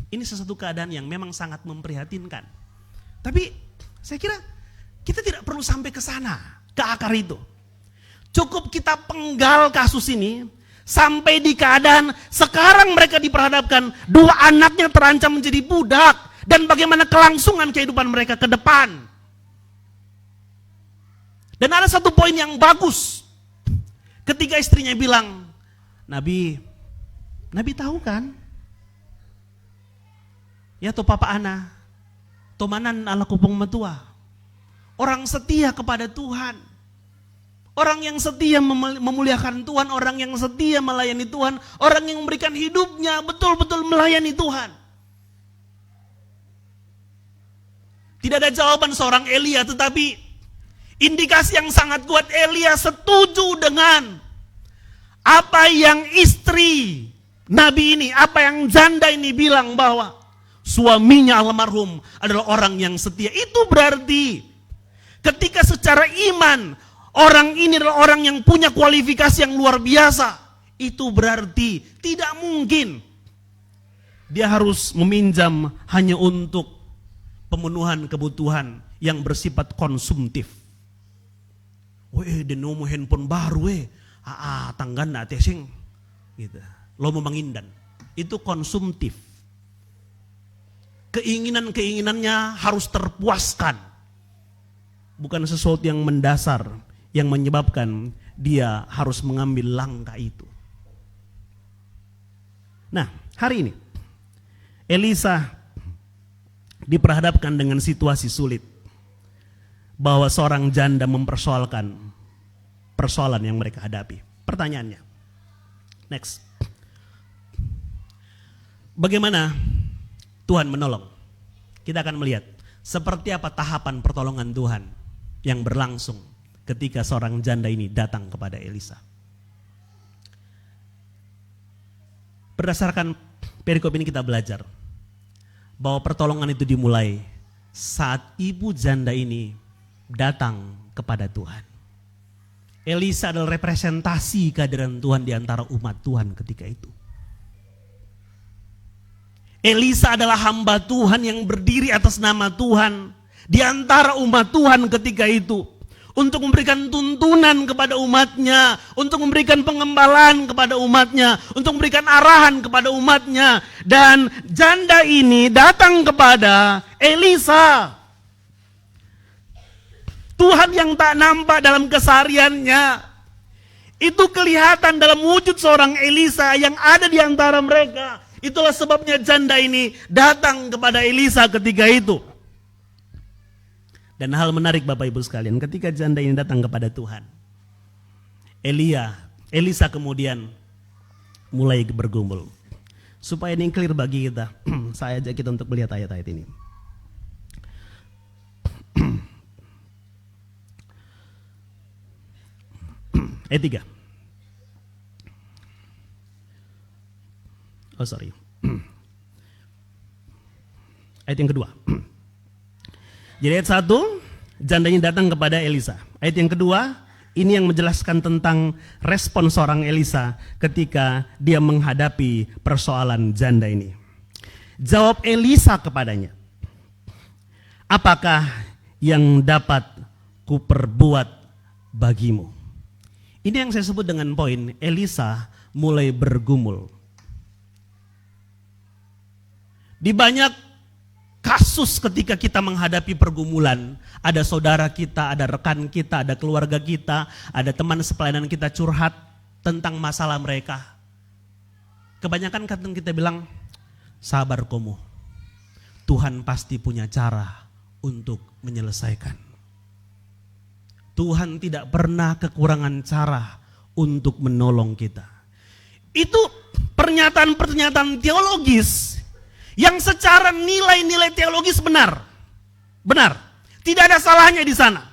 Ini sesuatu keadaan yang memang sangat memprihatinkan. Tapi saya kira kita tidak perlu sampai ke sana, ke akar itu. Cukup kita penggal kasus ini sampai di keadaan sekarang mereka diperhadapkan 2 anaknya terancam menjadi budak dan bagaimana kelangsungan kehidupan mereka ke depan. Dan ada satu poin yang bagus. Ketika istrinya bilang, Nabi tahu kan? Ya to papa ana, tomanan ala kupong matua. Orang setia kepada Tuhan. Orang yang setia memuliakan Tuhan, orang yang setia melayani Tuhan, orang yang memberikan hidupnya betul-betul melayani Tuhan. Tidak ada jawaban seorang Elia, tetapi indikasi yang sangat kuat, Elia setuju dengan apa yang istri Nabi ini, apa yang janda ini bilang bahwa suaminya almarhum adalah orang yang setia. Itu berarti ketika secara iman orang ini adalah orang yang punya kualifikasi yang luar biasa, itu berarti tidak mungkin dia harus meminjam hanya untuk pemenuhan kebutuhan yang bersifat konsumtif. Weh, denomo handphone baru tanggan na tesing gitu. Lo memangindan. Itu konsumtif. Keinginan-keinginannya harus terpuaskan. Bukan sesuatu yang mendasar yang menyebabkan dia harus mengambil langkah itu. Nah, hari ini Elisa diperhadapkan dengan situasi sulit. Bahwa seorang janda mempersoalkan persoalan yang mereka hadapi. Pertanyaannya, next. Bagaimana Tuhan menolong? Kita akan melihat seperti apa tahapan pertolongan Tuhan yang berlangsung ketika seorang janda ini datang kepada Elisa. Berdasarkan perikop ini kita belajar bahwa pertolongan itu dimulai saat ibu janda ini datang kepada Tuhan. Elisa adalah representasi kehadiran Tuhan di antara umat Tuhan ketika itu. Elisa adalah hamba Tuhan yang berdiri atas nama Tuhan di antara umat Tuhan ketika itu. Untuk memberikan tuntunan kepada umatnya, untuk memberikan pengembalaan kepada umatnya, untuk memberikan arahan kepada umatnya. Dan janda ini datang kepada Elisa. Tuhan yang tak nampak dalam kesehariannya, itu kelihatan dalam wujud seorang Elisa yang ada di antara mereka. Itulah sebabnya janda ini datang kepada Elisa ketika itu. Dan hal menarik Bapak Ibu sekalian, ketika janda ini datang kepada Tuhan, Elisa kemudian mulai bergumul. Supaya ini clear bagi kita, saya ajak kita untuk melihat ayat-ayat ini. Ayat 3. Oh sorry. Ayat yang kedua. Jadi ayat 1, jandanya datang kepada Elisa. Ayat yang kedua, ini yang menjelaskan tentang respon seorang Elisa ketika dia menghadapi persoalan janda ini. Jawab Elisa kepadanya, apakah yang dapat kuperbuat bagimu? Ini yang saya sebut dengan poin Elisa mulai bergumul. Di banyak kasus ketika kita menghadapi pergumulan, ada saudara kita, ada rekan kita, ada keluarga kita, ada teman sepelayanan kita curhat tentang masalah mereka. Kebanyakan kadang kita bilang, sabar komo, Tuhan pasti punya cara untuk menyelesaikan. Tuhan tidak pernah kekurangan cara untuk menolong kita. Itu pernyataan-pernyataan teologis yang secara nilai-nilai teologis benar. Benar. Tidak ada salahnya di sana.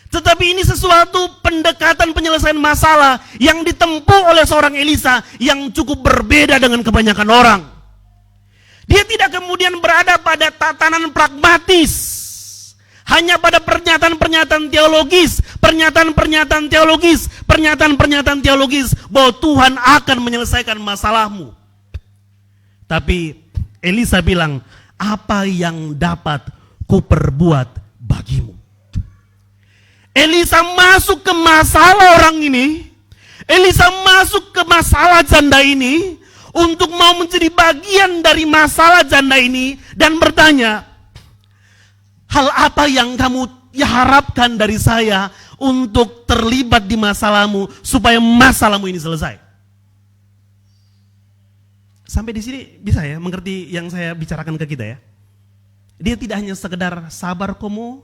Tetapi ini sesuatu pendekatan penyelesaian masalah yang ditempuh oleh seorang Elisa yang cukup berbeda dengan kebanyakan orang. Dia tidak kemudian berada pada tatanan pragmatis, hanya pada pernyataan-pernyataan teologis bahwa Tuhan akan menyelesaikan masalahmu. Tapi Elisa bilang, apa yang dapat kuperbuat bagimu? Elisa masuk ke masalah orang ini. Elisa masuk ke masalah janda ini untuk mau menjadi bagian dari masalah janda ini dan bertanya, hal apa yang kamu harapkan dari saya untuk terlibat di masalahmu supaya masalahmu ini selesai? Sampai di sini bisa ya mengerti yang saya bicarakan ke kita ya. Dia tidak hanya sekedar sabar kamu,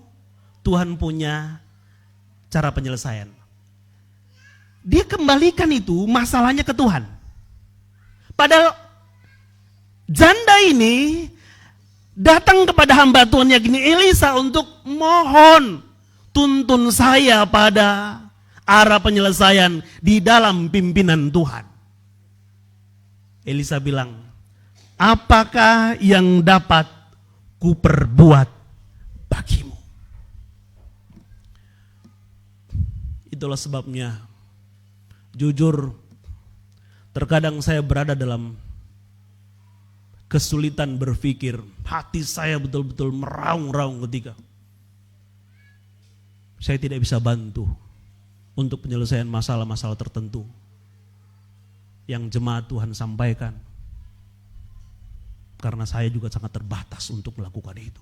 Tuhan punya cara penyelesaian. Dia kembalikan itu masalahnya ke Tuhan. Padahal janda ini datang kepada hamba Tuhan yakni Elisa untuk mohon, tuntun saya pada arah penyelesaian di dalam pimpinan Tuhan. Elisa bilang, apakah yang dapat kuperbuat bagimu? Itulah sebabnya, jujur, terkadang saya berada dalam kesulitan berpikir. Hati saya betul-betul meraung-raung ketika saya tidak bisa bantu untuk penyelesaian masalah-masalah tertentu yang jemaat Tuhan sampaikan. Karena saya juga sangat terbatas untuk melakukan itu.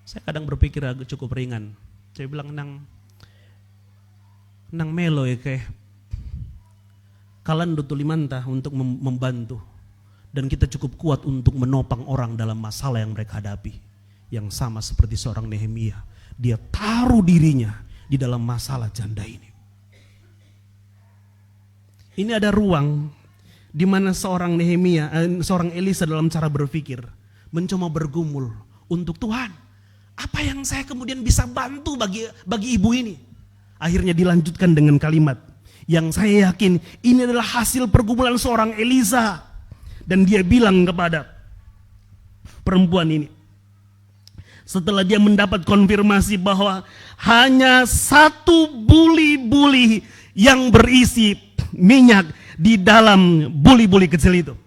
Saya kadang berpikir agak cukup ringan. Saya bilang nang melo ya kayak kalian tulimanta untuk membantu. Dan kita cukup kuat untuk menopang orang dalam masalah yang mereka hadapi. Yang sama seperti seorang Nehemia. Dia taruh dirinya di dalam masalah janda ini. Ini ada ruang di mana seorang Nehemia, seorang Elisa dalam cara berpikir mencoba bergumul untuk Tuhan. Apa yang saya kemudian bisa bantu bagi ibu ini? Akhirnya dilanjutkan dengan kalimat yang saya yakin ini adalah hasil pergumulan seorang Elisa. Dan dia bilang kepada perempuan ini, setelah dia mendapat konfirmasi bahwa hanya satu buli-buli yang berisi minyak di dalam buli-buli kecil itu.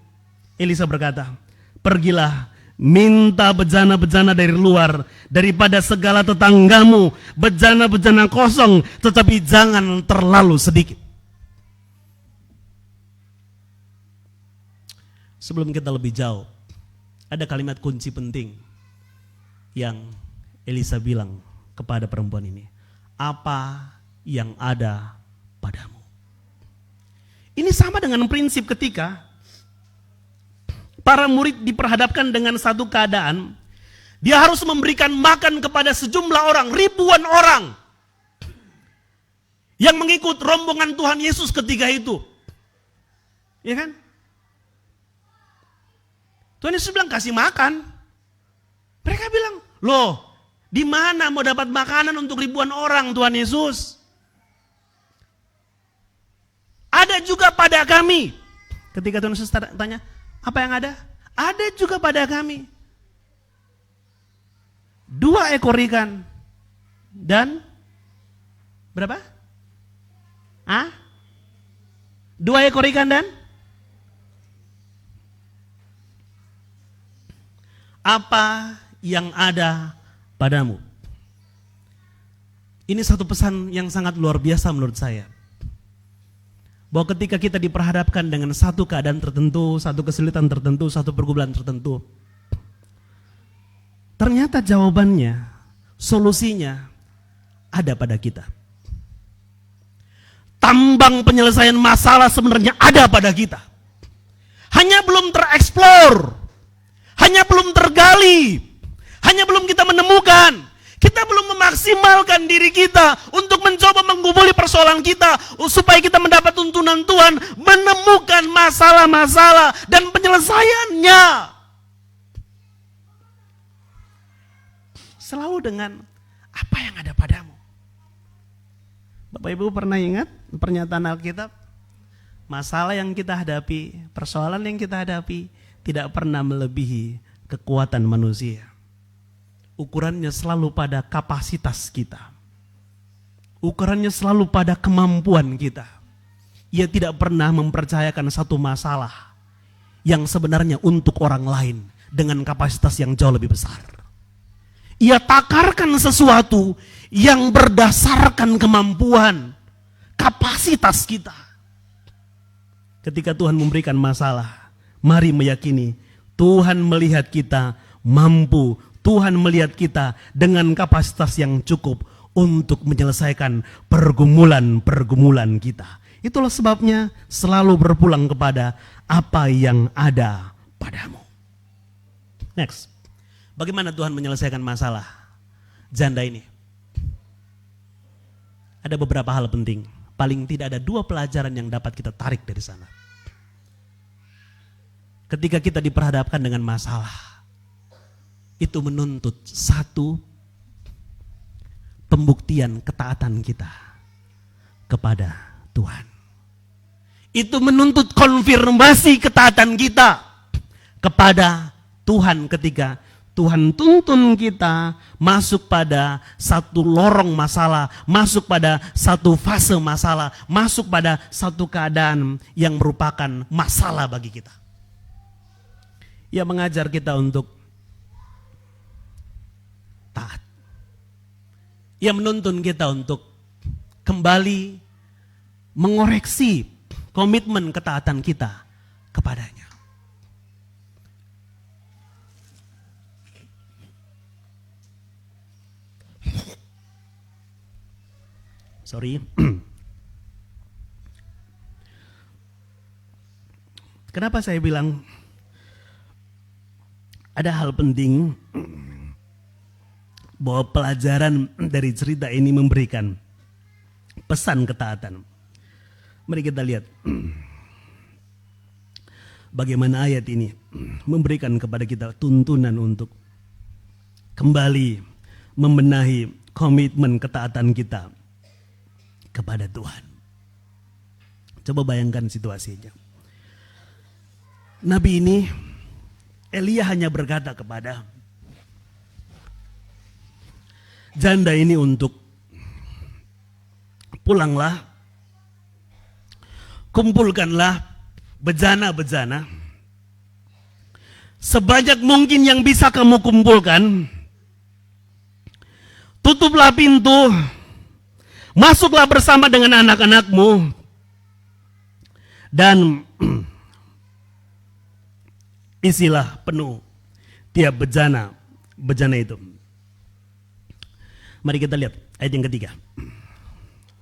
Elisa berkata, pergilah, minta bejana-bejana dari luar, daripada segala tetanggamu, bejana-bejana kosong, tetapi jangan terlalu sedikit. Sebelum kita lebih jauh, ada kalimat kunci penting yang Elisa bilang kepada perempuan ini. Apa yang ada padamu? Ini sama dengan prinsip ketika para murid diperhadapkan dengan satu keadaan, dia harus memberikan makan kepada sejumlah orang, ribuan orang yang mengikut rombongan Tuhan Yesus ketika itu. Ya kan? Tuhan Yesus bilang kasih makan. Mereka bilang, loh, di mana mau dapat makanan untuk ribuan orang Tuhan Yesus? Ada juga pada kami. Ketika Tuhan Yesus tanya, apa yang ada? Ada juga pada kami. 2 ekor ikan. Dan berapa? 2 ekor ikan dan? Apa yang ada padamu? Ini satu pesan yang sangat luar biasa menurut saya. Bahwa ketika kita diperhadapkan dengan satu keadaan tertentu, satu kesulitan tertentu, satu pergumulan tertentu, ternyata jawabannya, solusinya ada pada kita. Tambang penyelesaian masalah sebenarnya ada pada kita. Hanya belum tereksplor, hanya belum tergali, hanya belum kita menemukan. Kita belum memaksimalkan diri kita untuk mencoba menggumuli persoalan kita supaya kita mendapat tuntunan Tuhan, menemukan masalah-masalah dan penyelesaiannya. selalu dengan apa yang ada padamu. Bapak Ibu pernah ingat pernyataan Alkitab? Masalah yang kita hadapi, persoalan yang kita hadapi tidak pernah melebihi kekuatan manusia. Ukurannya selalu pada kapasitas kita. Ukurannya selalu pada kemampuan kita. Ia tidak pernah mempercayakan satu masalah yang sebenarnya untuk orang lain dengan kapasitas yang jauh lebih besar. Ia takarkan sesuatu yang berdasarkan kemampuan, kapasitas kita. Ketika Tuhan memberikan masalah, mari meyakini Tuhan melihat kita mampu, Tuhan melihat kita dengan kapasitas yang cukup untuk menyelesaikan pergumulan-pergumulan kita. Itulah sebabnya selalu berpulang kepada apa yang ada padamu. Next, bagaimana Tuhan menyelesaikan masalah janda ini? Ada beberapa hal penting. Paling tidak ada 2 pelajaran yang dapat kita tarik dari sana. Ketika kita diperhadapkan dengan masalah, itu menuntut satu pembuktian ketaatan kita kepada Tuhan. Itu menuntut konfirmasi ketaatan kita kepada Tuhan ketika Tuhan tuntun kita masuk pada satu lorong masalah, masuk pada satu fase masalah, masuk pada satu keadaan yang merupakan masalah bagi kita. Ia mengajar kita untuk taat. Ia menuntun kita untuk kembali mengoreksi komitmen ketaatan kita kepadanya. Sorry. Kenapa saya bilang ada hal penting bahwa pelajaran dari cerita ini memberikan pesan ketaatan. Mari kita lihat bagaimana ayat ini memberikan kepada kita tuntunan untuk kembali membenahi komitmen ketaatan kita kepada Tuhan. Coba bayangkan situasinya. Nabi ini, Elia hanya berkata kepada janda ini untuk pulanglah, kumpulkanlah bejana-bejana sebanyak mungkin yang bisa kamu kumpulkan, tutuplah pintu, masuklah bersama dengan anak-anakmu, dan isilah penuh tiap bejana itu. Mari kita lihat ayat yang ketiga,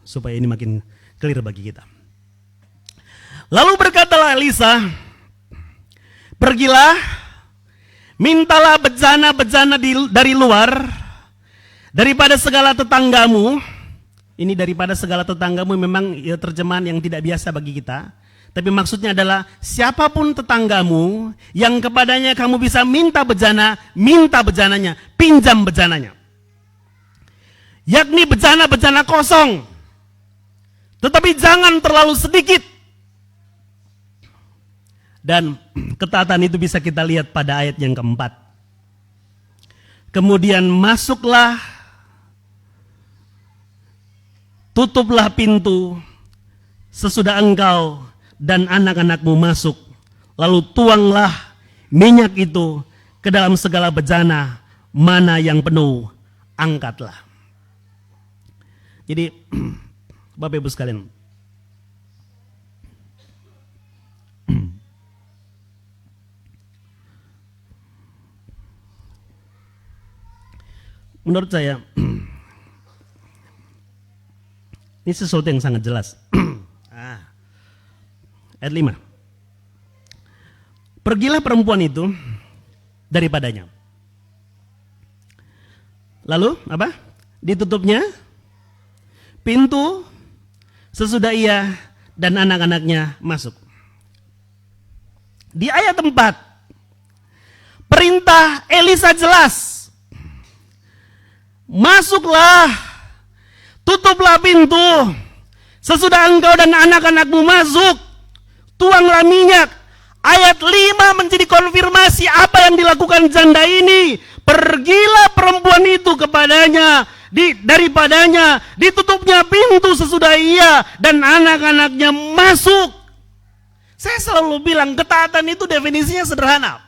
supaya ini makin clear bagi kita. Lalu berkatalah Elisa, pergilah, mintalah bejana-bejana dari luar, daripada segala tetanggamu. Ini daripada segala tetanggamu memang ya terjemahan yang tidak biasa bagi kita. Tapi maksudnya adalah siapapun tetanggamu yang kepadanya kamu bisa minta bejananya, pinjam bejananya. Yakni bejana-bejana kosong. Tetapi jangan terlalu sedikit. Dan ketaatan itu bisa kita lihat pada ayat yang keempat. Kemudian masuklah, tutuplah pintu sesudah engkau dan anak-anakmu masuk. Lalu tuanglah minyak itu ke dalam segala bejana, mana yang penuh, angkatlah. Jadi Bapak Ibu sekalian, menurut saya ini sesuatu yang sangat jelas. Ayat 5. Pergilah perempuan itu daripadanya. Lalu apa? Ditutupnya pintu sesudah ia dan anak-anaknya masuk. Di ayat 4, perintah Elisa jelas. masuklah, tutuplah pintu. Sesudah engkau dan anak-anakmu masuk, tuanglah minyak. Ayat 5 menjadi konfirmasi apa yang dilakukan janda ini. Pergilah perempuan itu kepadanya, daripadanya, ditutupnya pintu sesudah ia dan anak-anaknya masuk. Saya selalu bilang ketaatan itu definisinya sederhana.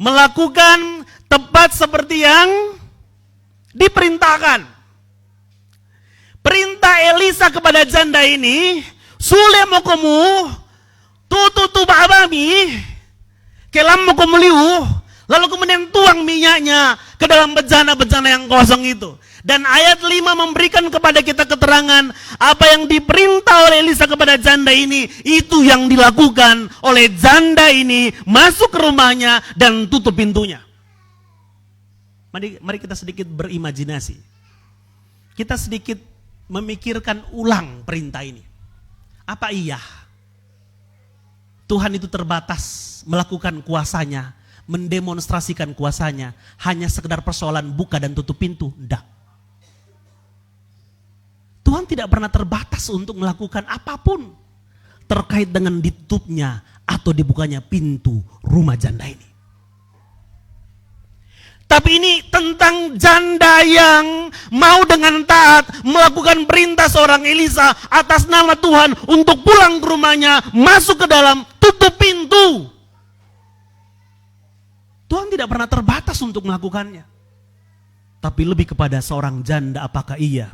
Melakukan tepat seperti yang diperintahkan. Perintah Elisa kepada janda ini, sule mo komu, tutup abami, kelam mo komu liu, lalu kemudian tuang minyaknya ke dalam bejana-bejana yang kosong itu. Dan ayat 5 memberikan kepada kita keterangan apa yang diperintah oleh Elisa kepada janda ini, itu yang dilakukan oleh janda ini, masuk ke rumahnya dan tutup pintunya. Mari kita sedikit berimajinasi. Kita sedikit memikirkan ulang perintah ini. Apa iya Tuhan itu terbatas melakukan kuasanya, mendemonstrasikan kuasanya hanya sekedar persoalan buka dan tutup pintu? Tidak. Tuhan tidak pernah terbatas untuk melakukan apapun terkait dengan ditutupnya atau dibukanya pintu rumah janda ini. Tapi ini tentang janda yang mau dengan taat melakukan perintah seorang Elisa atas nama Tuhan untuk pulang ke rumahnya, masuk ke dalam, tutup pintu. Tuhan tidak pernah terbatas untuk melakukannya. Tapi lebih kepada seorang janda, apakah ia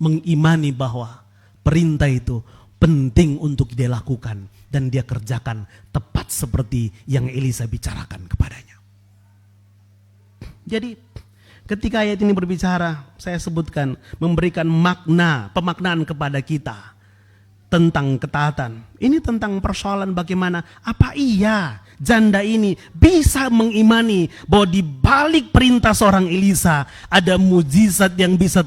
mengimani bahwa perintah itu penting untuk dia lakukan dan dia kerjakan tepat seperti yang Elisa bicarakan kepadanya. Jadi ketika ayat ini berbicara, saya sebutkan memberikan pemaknaan kepada kita tentang ketaatan. Ini tentang persoalan bagaimana apa iya janda ini bisa mengimani bahwa di balik perintah seorang Elisa ada mujizat yang bisa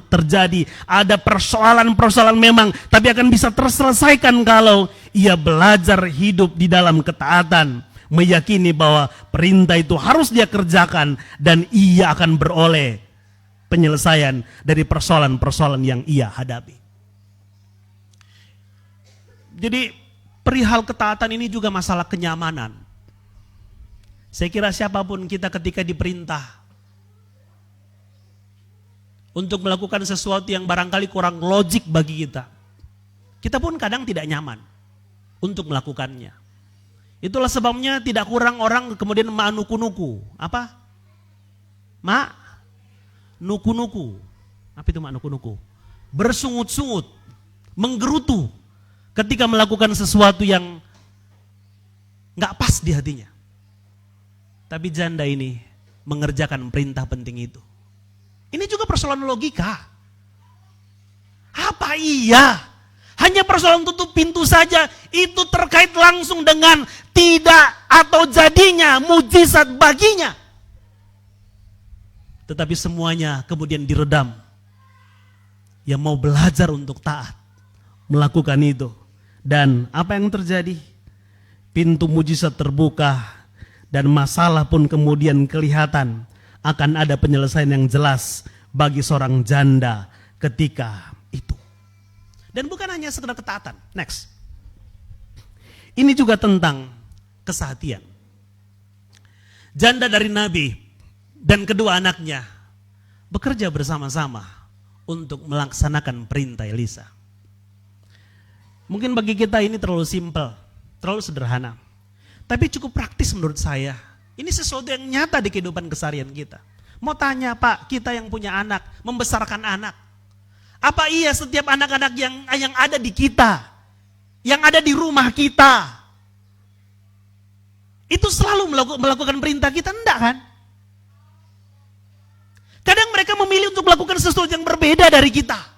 terjadi, ada persoalan-persoalan memang, tapi akan bisa terselesaikan kalau ia belajar hidup di dalam ketaatan. Meyakini bahwa perintah itu harus dia kerjakan dan ia akan beroleh penyelesaian dari persoalan-persoalan yang ia hadapi. Jadi perihal ketaatan ini juga masalah kenyamanan. Saya kira siapapun kita ketika diperintah untuk melakukan sesuatu yang barangkali kurang logik bagi kita, kita pun kadang tidak nyaman untuk melakukannya. Itulah sebabnya tidak kurang orang kemudian nuku-nuku. Apa? Nuku-nuku. Apa itu nuku-nuku? Bersungut-sungut, menggerutu ketika melakukan sesuatu yang gak pas di hatinya. Tapi janda ini mengerjakan perintah penting itu. Ini juga persoalan logika. Apa iya? Hanya persoalan tutup pintu saja, itu terkait langsung dengan tidak atau jadinya mujizat baginya. Tetapi semuanya kemudian diredam. Yang mau belajar untuk taat, melakukan itu. Dan apa yang terjadi? Pintu mujizat terbuka dan masalah pun kemudian kelihatan. Akan ada penyelesaian yang jelas bagi seorang janda ketika itu. Dan bukan hanya sekedar ketaatan. Next. Ini juga tentang kesehatian. Janda dari Nabi dan kedua anaknya bekerja bersama-sama untuk melaksanakan perintah Elisa. Mungkin bagi kita ini terlalu simpel, terlalu sederhana. Tapi cukup praktis menurut saya. Ini sesuatu yang nyata di kehidupan keseharian kita. Mau tanya Pak, kita yang punya anak, membesarkan anak. Apa iya setiap anak-anak yang ada di kita, yang ada di rumah kita, itu selalu melakukan perintah kita? Enggak kan? Kadang mereka memilih untuk melakukan sesuatu yang berbeda dari kita.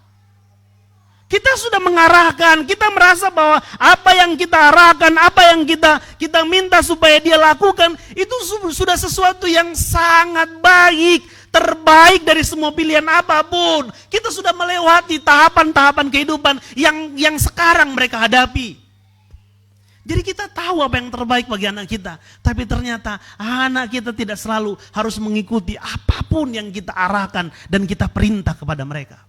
Kita sudah mengarahkan, kita merasa bahwa apa yang kita arahkan, apa yang kita minta supaya dia lakukan, itu sudah sesuatu yang sangat baik. Terbaik dari semua pilihan apapun. Kita sudah melewati tahapan-tahapan kehidupan yang sekarang mereka hadapi. Jadi kita tahu apa yang terbaik bagi anak kita. Tapi ternyata anak kita tidak selalu harus mengikuti apapun yang kita arahkan dan kita perintah kepada mereka.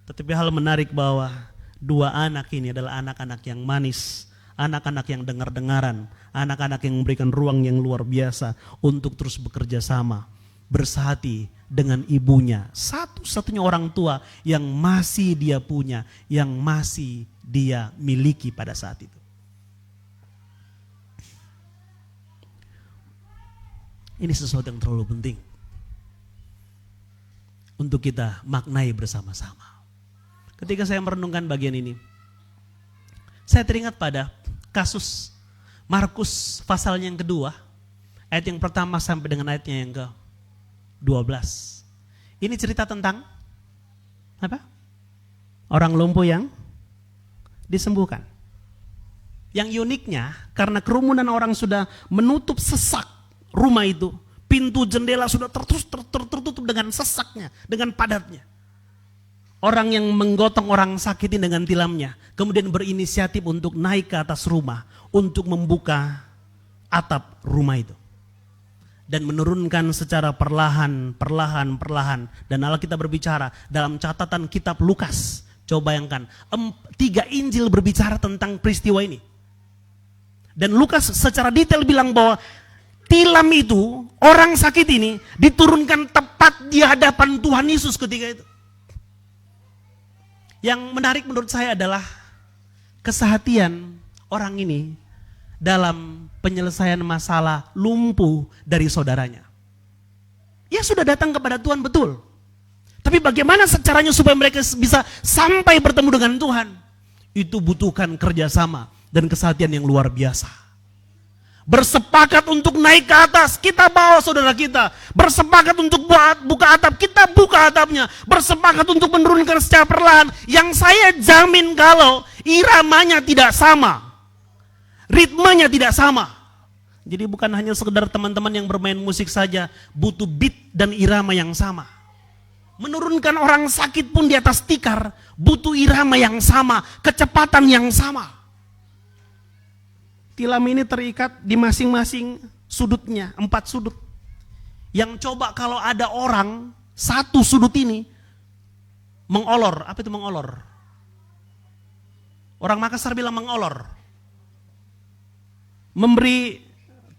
Tetapi hal menarik bahwa dua anak ini adalah anak-anak yang manis. Anak-anak yang dengar-dengaran. Anak-anak yang memberikan ruang yang luar biasa untuk terus bekerja sama. Bersehati dengan ibunya. Satu-satunya orang tua yang masih dia punya. Yang masih dia miliki pada saat itu. Ini sesuatu yang terlalu penting untuk kita maknai bersama-sama. Ketika saya merenungkan bagian ini, saya teringat pada kasus Markus pasal yang kedua, ayat yang pertama sampai dengan ayatnya yang ke-12. Ini cerita tentang apa? Orang lumpuh yang disembuhkan. Yang uniknya, karena kerumunan orang sudah menutup sesak rumah itu, pintu jendela sudah tertutup dengan sesaknya, dengan padatnya. Orang yang menggotong orang sakit ini dengan tilamnya, kemudian berinisiatif untuk naik ke atas rumah, untuk membuka atap rumah itu. Dan menurunkan secara perlahan. Dan Alkitab berbicara dalam catatan kitab Lukas. Coba bayangkan, 3 Injil berbicara tentang peristiwa ini. Dan Lukas secara detail bilang bahwa tilam itu, orang sakit ini diturunkan tepat di hadapan Tuhan Yesus ketika itu. Yang menarik menurut saya adalah kesehatian orang ini dalam penyelesaian masalah lumpuh dari saudaranya. Ia sudah datang kepada Tuhan betul. Tapi bagaimana caranya supaya mereka bisa sampai bertemu dengan Tuhan? Itu butuhkan kerjasama dan kesehatian yang luar biasa. Bersepakat untuk naik ke atas, kita bawa saudara kita. Bersepakat untuk buka atap, kita buka atapnya. Bersepakat untuk menurunkan secara perlahan. Yang saya jamin kalau iramanya tidak sama, ritmenya tidak sama. Jadi bukan hanya sekedar teman-teman yang bermain musik saja, butuh beat dan irama yang sama. Menurunkan orang sakit pun di atas tikar, butuh irama yang sama, kecepatan yang sama. Tilam ini terikat di masing-masing sudutnya, 4 sudut. Yang coba kalau ada orang, satu sudut ini mengolor. Apa itu mengolor? Orang Makassar bilang mengolor. Memberi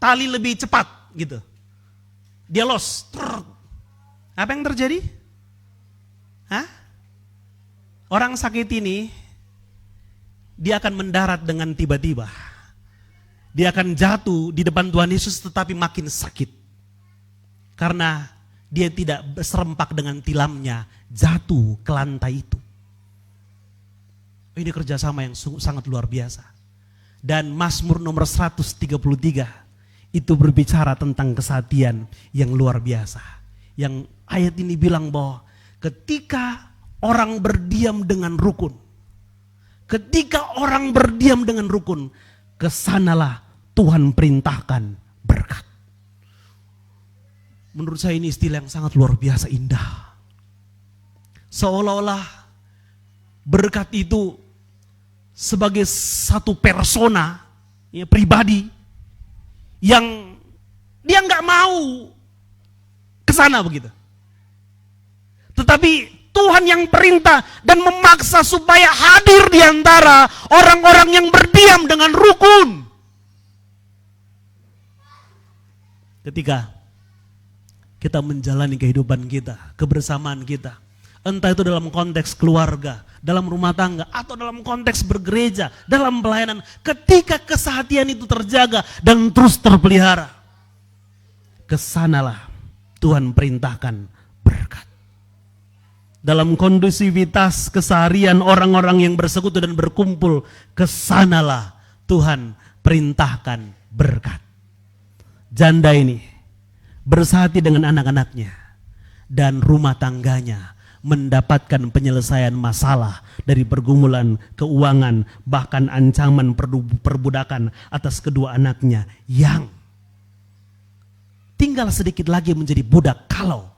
tali lebih cepat gitu. Dia los. Apa yang terjadi? Orang sakit ini, dia akan mendarat dengan tiba-tiba. Dia akan jatuh di depan Tuhan Yesus tetapi makin sakit. Karena dia tidak serempak dengan tilamnya, jatuh ke lantai itu. Ini kerjasama yang sangat luar biasa. Dan Mazmur nomor 133 itu berbicara tentang kesatian yang luar biasa. Yang ayat ini bilang bahwa ketika orang berdiam dengan rukun, kesanalah Tuhan perintahkan berkat. Menurut saya ini istilah yang sangat luar biasa indah. Seolah-olah berkat itu sebagai satu persona, ya, pribadi yang dia nggak mau ke sana begitu. Tetapi Tuhan yang perintah dan memaksa supaya hadir di antara orang-orang yang berdiam dengan rukun. Ketika kita menjalani kehidupan kita, kebersamaan kita, entah itu dalam konteks keluarga, dalam rumah tangga, atau dalam konteks bergereja, dalam pelayanan, ketika kesehatian itu terjaga dan terus terpelihara, kesanalah Tuhan perintahkan berkat. Dalam kondusivitas keseharian orang-orang yang bersekutu dan berkumpul, kesanalah Tuhan perintahkan berkat. Janda ini bersehati dengan anak-anaknya dan rumah tangganya mendapatkan penyelesaian masalah dari pergumulan keuangan, bahkan ancaman perbudakan atas kedua anaknya yang tinggal sedikit lagi menjadi budak kalau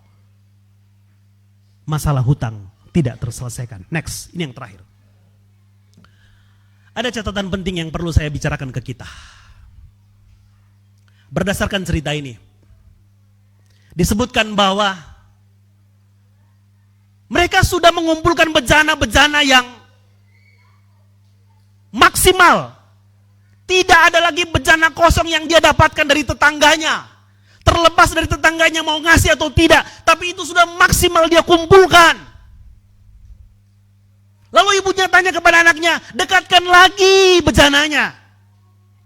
masalah hutang tidak terselesaikan. Next, ini yang terakhir. Ada catatan penting yang perlu saya bicarakan ke kita. Berdasarkan cerita ini, disebutkan bahwa mereka sudah mengumpulkan bejana-bejana yang maksimal. Tidak ada lagi bejana kosong yang dia dapatkan dari tetangganya. Terlepas dari tetangganya mau ngasih atau tidak, tapi itu sudah maksimal dia kumpulkan. Lalu ibunya tanya kepada anaknya, dekatkan lagi bejananya.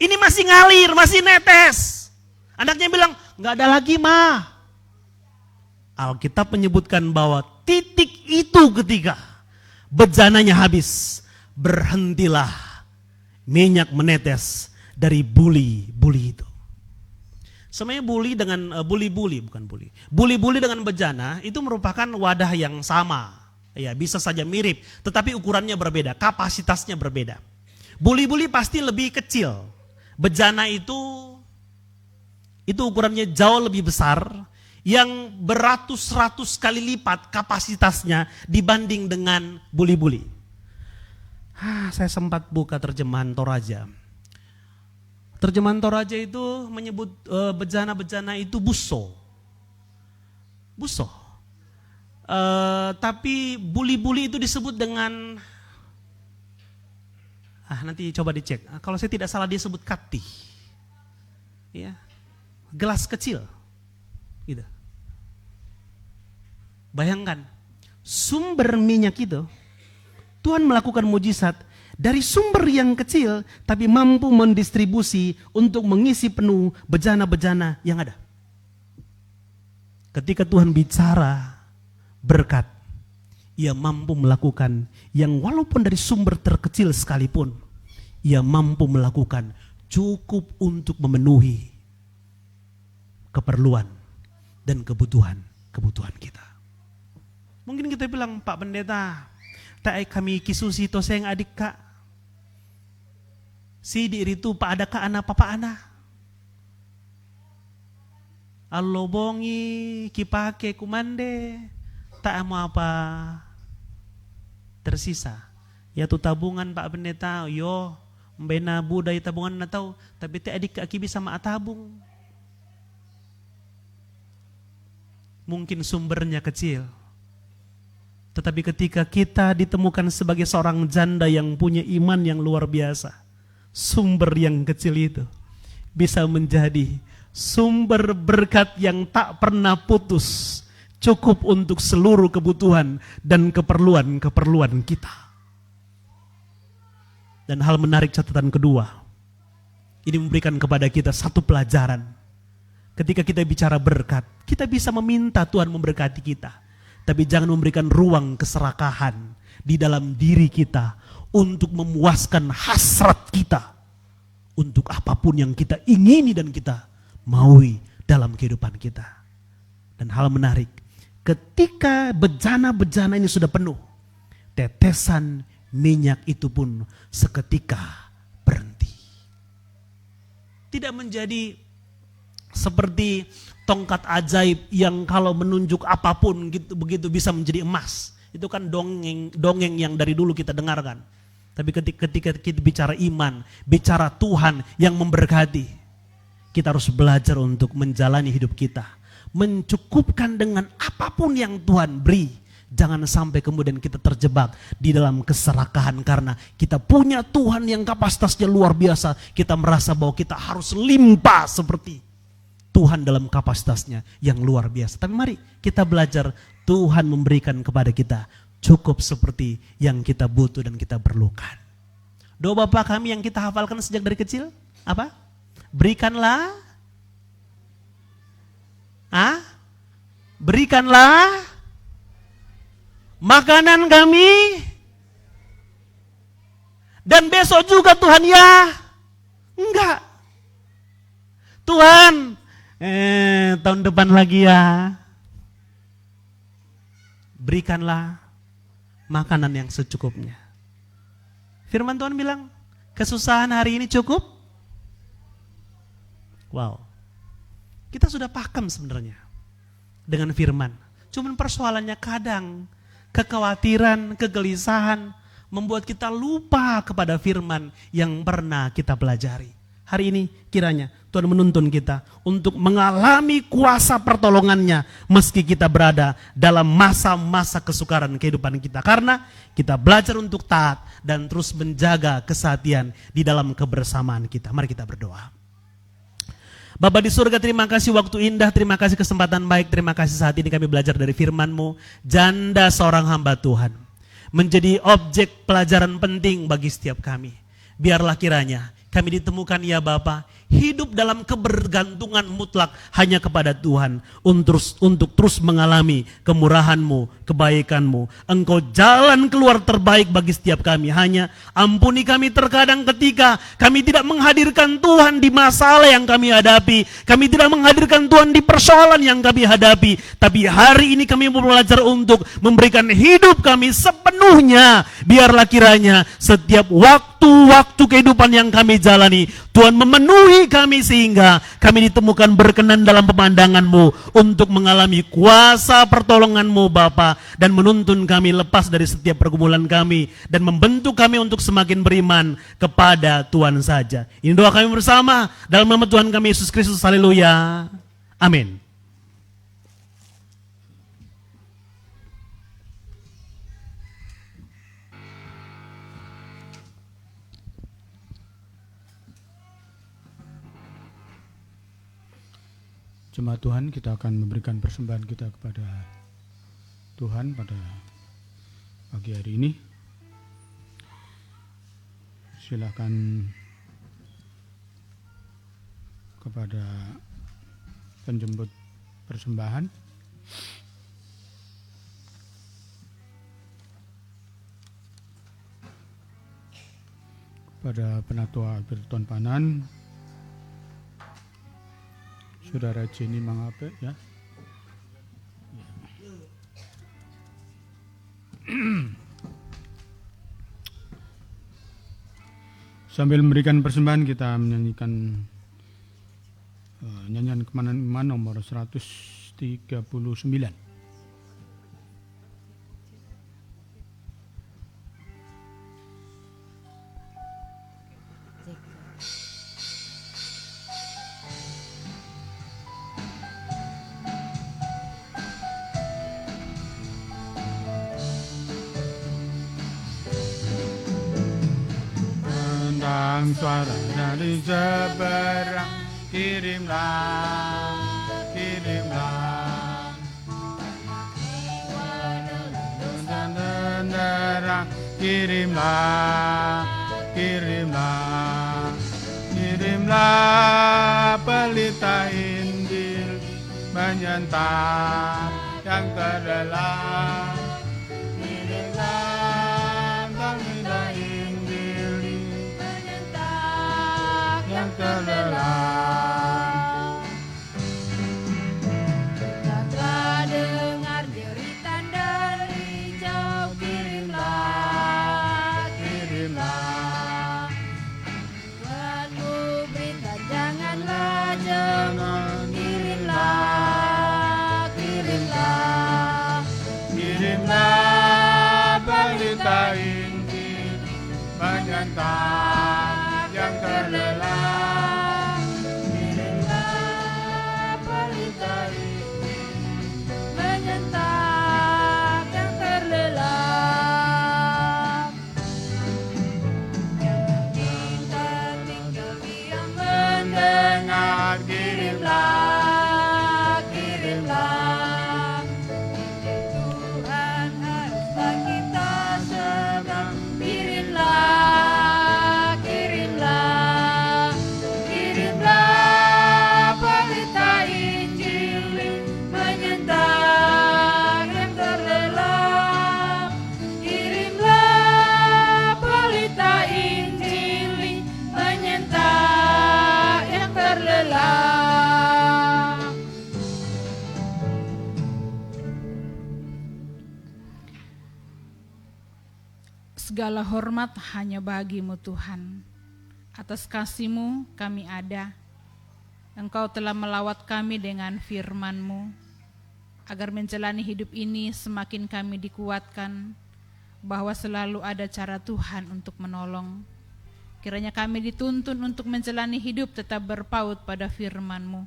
Ini masih ngalir, masih netes. Anaknya bilang, nggak ada lagi ma. Alkitab menyebutkan bahwa titik itu ketika bejananya habis, berhentilah minyak menetes dari buli-buli itu. Sebenarnya buli-buli dengan bejana itu merupakan wadah yang sama. Ya, bisa saja mirip, tetapi ukurannya berbeda, kapasitasnya berbeda. Buli-buli pasti lebih kecil. Bejana itu ukurannya jauh lebih besar, yang beratus-ratus kali lipat kapasitasnya dibanding dengan buli-buli. Saya sempat buka terjemahan Toraja. Terjemahan Toraja itu menyebut bejana-bejana itu buso. Tapi buli-buli itu disebut dengan, nanti coba dicek. Kalau saya tidak salah dia sebut kati, ya, gelas kecil, gitu. Bayangkan, sumber minyak itu, Tuhan melakukan mujizat dari sumber yang kecil, tapi mampu mendistribusi untuk mengisi penuh bejana-bejana yang ada. Ketika Tuhan bicara berkat, ia mampu melakukan yang walaupun dari sumber terkecil sekalipun, ia mampu melakukan cukup untuk memenuhi keperluan dan kebutuhan kita. Mungkin kita bilang, Pak Pendeta, tak kami kisusi to seng adik kak, si diri tu Pak ada kak anak papa anak. Allo bongi kipake kumande, tak mau apa tersisa. Ya tu tabungan Pak Pendeta, yo mbena budaya tabungan na tahu, tapi te adik aki bisa mak tabung. Mungkin sumbernya kecil, tetapi ketika kita ditemukan sebagai seorang janda yang punya iman yang luar biasa, sumber yang kecil itu bisa menjadi sumber berkat yang tak pernah putus, cukup untuk seluruh kebutuhan dan keperluan kita. Dan hal menarik catatan kedua, ini memberikan kepada kita satu pelajaran. Ketika kita bicara berkat, kita bisa meminta Tuhan memberkati kita, tapi jangan memberikan ruang keserakahan di dalam diri kita untuk memuaskan hasrat kita untuk apapun yang kita ingini dan kita maui dalam kehidupan kita. Dan hal menarik, ketika bejana-bejana ini sudah penuh, tetesan minyak itu pun seketika berhenti. Tidak menjadi seperti tongkat ajaib yang kalau menunjuk apapun gitu, begitu bisa menjadi emas. Itu kan dongeng yang dari dulu kita dengarkan. Tapi ketika kita bicara iman, bicara Tuhan yang memberkati, kita harus belajar untuk menjalani hidup kita, mencukupkan dengan apapun yang Tuhan beri. Jangan sampai kemudian kita terjebak di dalam keserakahan karena kita punya Tuhan yang kapasitasnya luar biasa. Kita merasa bahwa kita harus limpah seperti Tuhan dalam kapasitasnya yang luar biasa. Tapi mari kita belajar Tuhan memberikan kepada kita cukup seperti yang kita butuh dan kita perlukan. Doa Bapa kami yang kita hafalkan sejak dari kecil, apa? Berikanlah, berikanlah makanan kami, dan besok juga Tuhan ya, enggak. Tuhan, tahun depan lagi ya. Berikanlah makanan yang secukupnya. Firman Tuhan bilang, kesusahan hari ini cukup. Wow. Kita sudah pakem sebenarnya dengan firman. Cuman persoalannya kadang kekhawatiran, kegelisahan membuat kita lupa kepada firman yang pernah kita pelajari. Hari ini kiranya Tuhan menuntun kita untuk mengalami kuasa pertolongannya meski kita berada dalam masa-masa kesukaran kehidupan kita. Karena kita belajar untuk taat dan terus menjaga kesehatian di dalam kebersamaan kita. Mari kita berdoa. Bapa di surga, terima kasih waktu indah, terima kasih kesempatan baik, terima kasih saat ini kami belajar dari firman-Mu. Janda seorang hamba Tuhan menjadi objek pelajaran penting bagi setiap kami. Biarlah kiranya kami ditemukan ya Bapa, hidup dalam kebergantungan mutlak hanya kepada Tuhan untuk terus mengalami kemurahan-Mu, kebaikan-Mu. Engkau jalan keluar terbaik bagi setiap kami. Hanya ampuni kami terkadang ketika kami tidak menghadirkan Tuhan di masalah yang kami hadapi. Kami tidak menghadirkan Tuhan di persoalan yang kami hadapi. Tapi hari ini kami mau belajar untuk memberikan hidup kami sepenuhnya. Biarlah kiranya setiap waktu-waktu kehidupan yang kami jalani, Tuhan memenuhi kami sehingga kami ditemukan berkenan dalam pemandangan-Mu untuk mengalami kuasa pertolongan-Mu Bapa, dan menuntun kami lepas dari setiap pergumulan kami dan membentuk kami untuk semakin beriman kepada Tuhan saja. Ini doa kami bersama dalam nama Tuhan kami Yesus Kristus. Haleluya. Amin. Jemaat Tuhan, kita akan memberikan persembahan kita kepada Tuhan pada pagi hari ini. Silakan kepada penjemput persembahan. Kepada Penatua Alberton Panan, Saudara Jenny Mangape ya. Sambil memberikan persembahan, kita menyanyikan nyanyian Kemanan Iman nomor 139. Suara dari seberang, kirimlah, kirimlah. Kirimlah, kirimlah, kirimlah pelita Injil menyentang yang terdalam. Terlelah. Kita telah dengar jeritan dari jauh, kirimlah, kirimlah. Tuhanmu berita janganlah jauh, kirimlah, kirimlah. Kirimlah berita Injil menyentang yang terlelah. Segala hormat hanya bagi-Mu Tuhan. Atas kasih-Mu kami ada. Engkau telah melawat kami dengan firman-Mu, agar menjalani hidup ini semakin kami dikuatkan, bahwa selalu ada cara Tuhan untuk menolong. Kiranya kami dituntun untuk menjalani hidup tetap berpaut pada firman-Mu.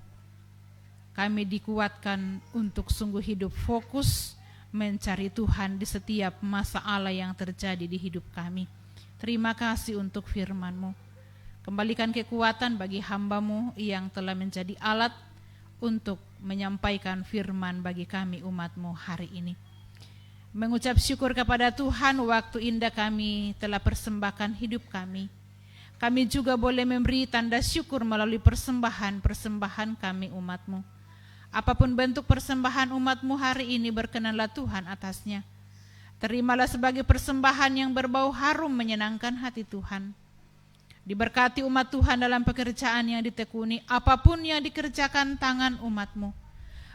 Kami dikuatkan untuk sungguh hidup fokus mencari Tuhan di setiap masalah yang terjadi di hidup kami. Terima kasih untuk firman-Mu. Kembalikan kekuatan bagi hamba-Mu yang telah menjadi alat untuk menyampaikan firman bagi kami umat-Mu hari ini. Mengucap syukur kepada Tuhan, waktu indah kami telah persembahkan hidup kami. Kami juga boleh memberi tanda syukur melalui persembahan kami umat-Mu. Apapun bentuk persembahan umat-Mu hari ini, berkenanlah Tuhan atasnya. Terimalah sebagai persembahan yang berbau harum menyenangkan hati Tuhan. Diberkati umat Tuhan dalam pekerjaan yang ditekuni, apapun yang dikerjakan tangan umat-Mu.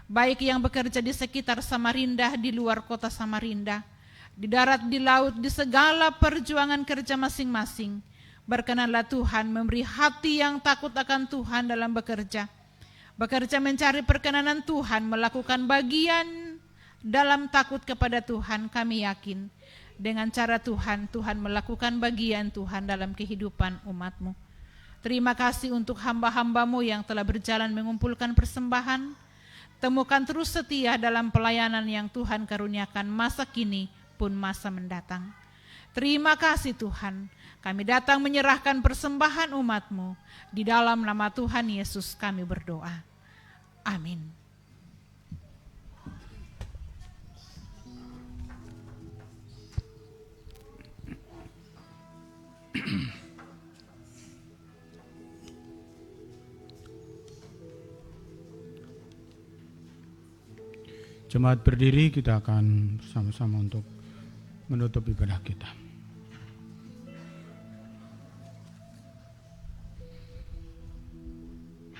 Baik yang bekerja di sekitar Samarinda, di luar kota Samarinda, di darat, di laut, di segala perjuangan kerja masing-masing. Berkenanlah Tuhan memberi hati yang takut akan Tuhan dalam bekerja. Bekerja mencari perkenanan Tuhan, melakukan bagian dalam takut kepada Tuhan. Kami yakin dengan cara Tuhan melakukan bagian Tuhan dalam kehidupan umat-Mu. Terima kasih untuk hamba-hamba-Mu yang telah berjalan mengumpulkan persembahan. Temukan terus setia dalam pelayanan yang Tuhan karuniakan masa kini pun masa mendatang. Terima kasih Tuhan. Kami datang menyerahkan persembahan umat-Mu. Di dalam nama Tuhan Yesus kami berdoa. Amin. Jemaat berdiri, kita akan bersama-sama untuk menutup ibadah kita.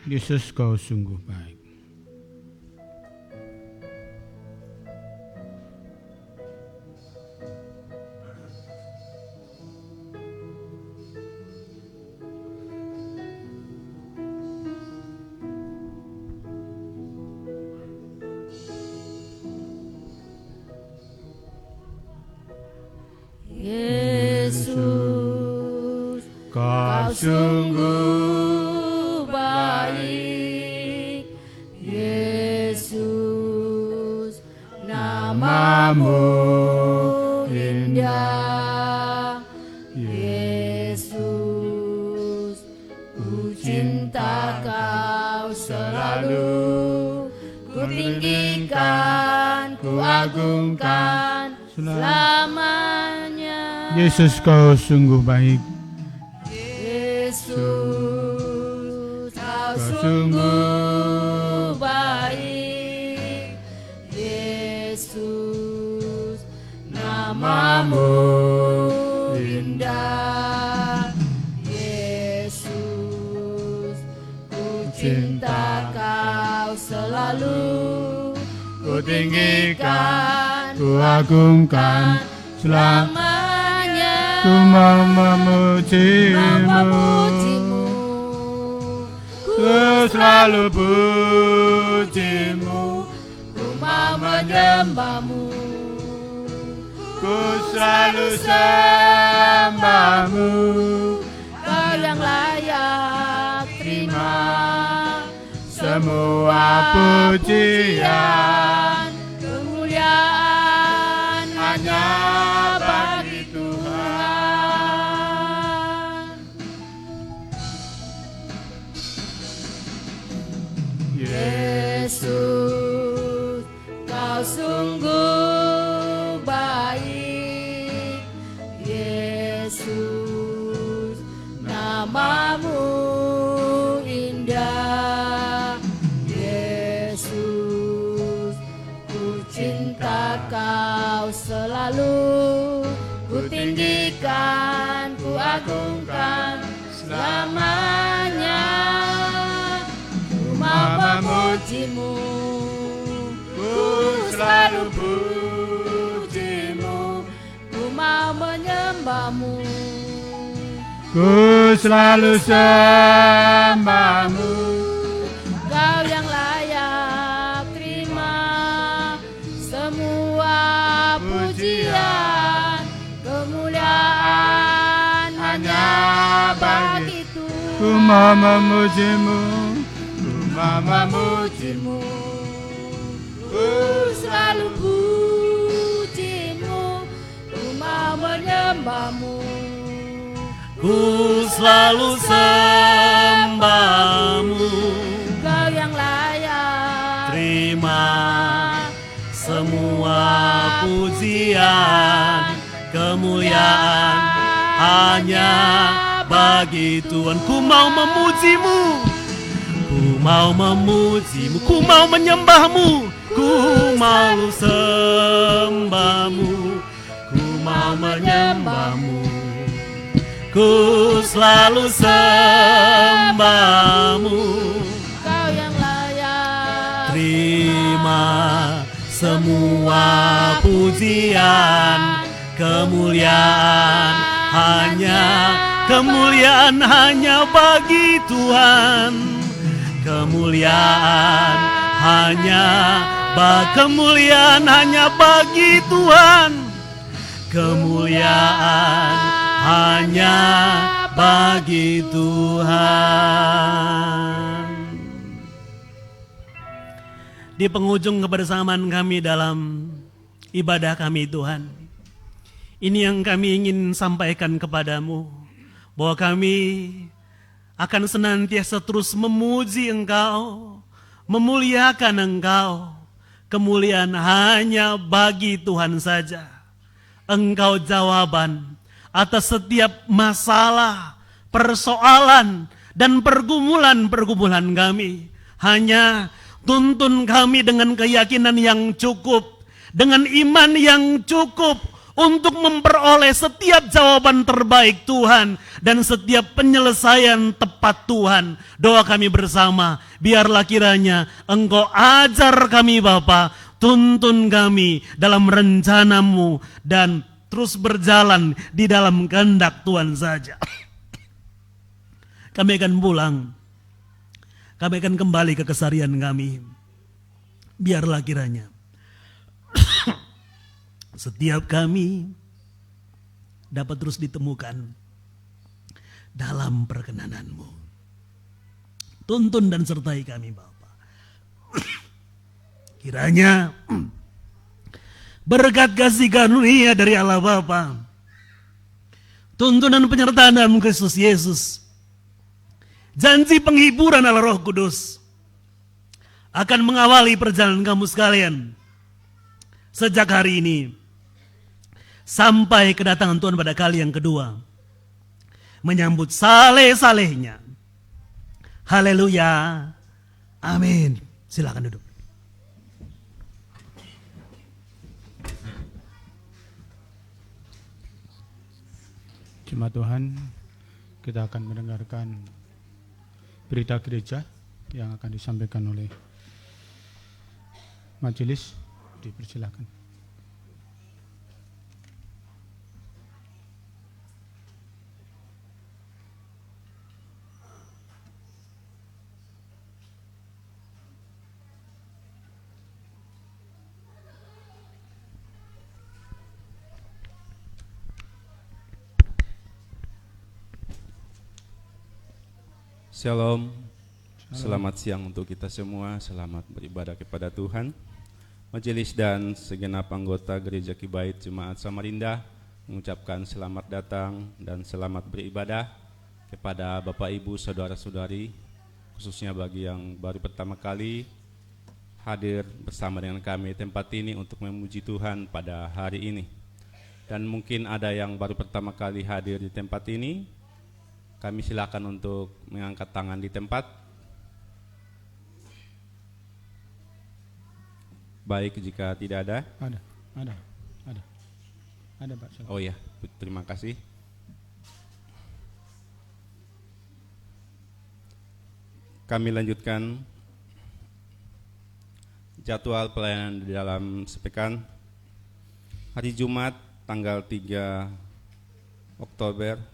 Yesus, Kau sungguh baik. Yesus, Kau sungguh baik. Yesus, nama-Mu indah. Yesus, ku cinta Kau selalu. Ku tinggikan, ku agungkan selamanya. Yesus, Kau sungguh baik. Yesus, Kau sungguh baik. Yesus, nama-Mu indah. Yesus, ku cinta Kau selalu. Ku tinggikan, ku agungkan selamanya. Ku mau memuji-Mu, ku selalu puji-Mu. Ku mau menyembah-Mu, ku selalu sembah-Mu. Kau yang layak terima Semua pujian, kemuliaan hanya bagi Tuhan. Yesus, Kau sungguh baik. Yesus, nama-Mu indah. Yesus, ku cinta Kau selalu. Ku tinggikan, ku agungkan selamanya. Ku mau memuji-Mu, ku selalu puji-Mu. Ku mau menyembah-Mu, ku selalu sembah-Mu. Kau yang layak terima semua pujian, ku mau memujimu, ku mau memujimu, Ku selalu pujimu, ku mau menyembahmu. Ku selalu sembahmu. Kau yang layak. Terima semua pujian, kemuliaan hanya bagi Tuhan. Ku mau memujimu, ku mau memujimu, ku mau menyembahmu, ku mau sembahmu, ku mau menyembahmu, ku selalu sembahmu. Kau yang layak. Terima semua pujian, kemuliaan hanya bagi Tuhan. Kemuliaan hanya bagi Tuhan. Kemuliaan hanya bagi Tuhan. Di penghujung kebersamaan kami dalam ibadah kami Tuhan, ini yang kami ingin sampaikan kepadamu, bahwa kami akan senantiasa terus memuji Engkau, memuliakan Engkau. Kemuliaan hanya bagi Tuhan saja. Engkau jawaban atas setiap masalah, persoalan, dan pergumulan kami. Hanya tuntun kami dengan keyakinan yang cukup, dengan iman yang cukup, untuk memperoleh setiap jawaban terbaik Tuhan, dan setiap penyelesaian tepat Tuhan. Doa kami bersama, biarlah kiranya Engkau ajar kami Bapa, tuntun kami dalam rencana-Mu, dan terus berjalan di dalam kehendak Tuhan saja. Kami akan pulang, kami akan kembali ke keseharian kami. Biarlah kiranya setiap kami dapat terus ditemukan dalam perkenanan-Mu. Tuntun dan sertai kami Bapa. Kiranya berkat kasih karunia dari Allah Bapa, tuntunan penyertaan dalam Kristus Yesus, janji penghiburan Allah Roh Kudus akan mengawali perjalanan kamu sekalian sejak hari ini sampai kedatangan Tuhan pada kali yang kedua, menyambut saleh-salehnya. Haleluya. Amin. Silakan duduk. Jemaat Tuhan, kita akan mendengarkan berita gereja yang akan disampaikan oleh majelis. Dipersilakan. Shalom. Selamat siang untuk kita semua. Selamat beribadah kepada Tuhan. Majelis dan segenap anggota Gereja Kibait Jemaat Samarinda mengucapkan selamat datang dan selamat beribadah kepada Bapak Ibu Saudara-saudari, khususnya bagi yang baru pertama kali hadir bersama dengan kami di tempat ini untuk memuji Tuhan pada hari ini. Dan mungkin ada yang baru pertama kali hadir di tempat ini, kami silakan untuk mengangkat tangan di tempat. Baik, jika tidak ada. Ada Pak. Silakan. Oh ya, terima kasih. Kami lanjutkan jadwal pelayanan di dalam sepekan. Hari Jumat tanggal 3 Oktober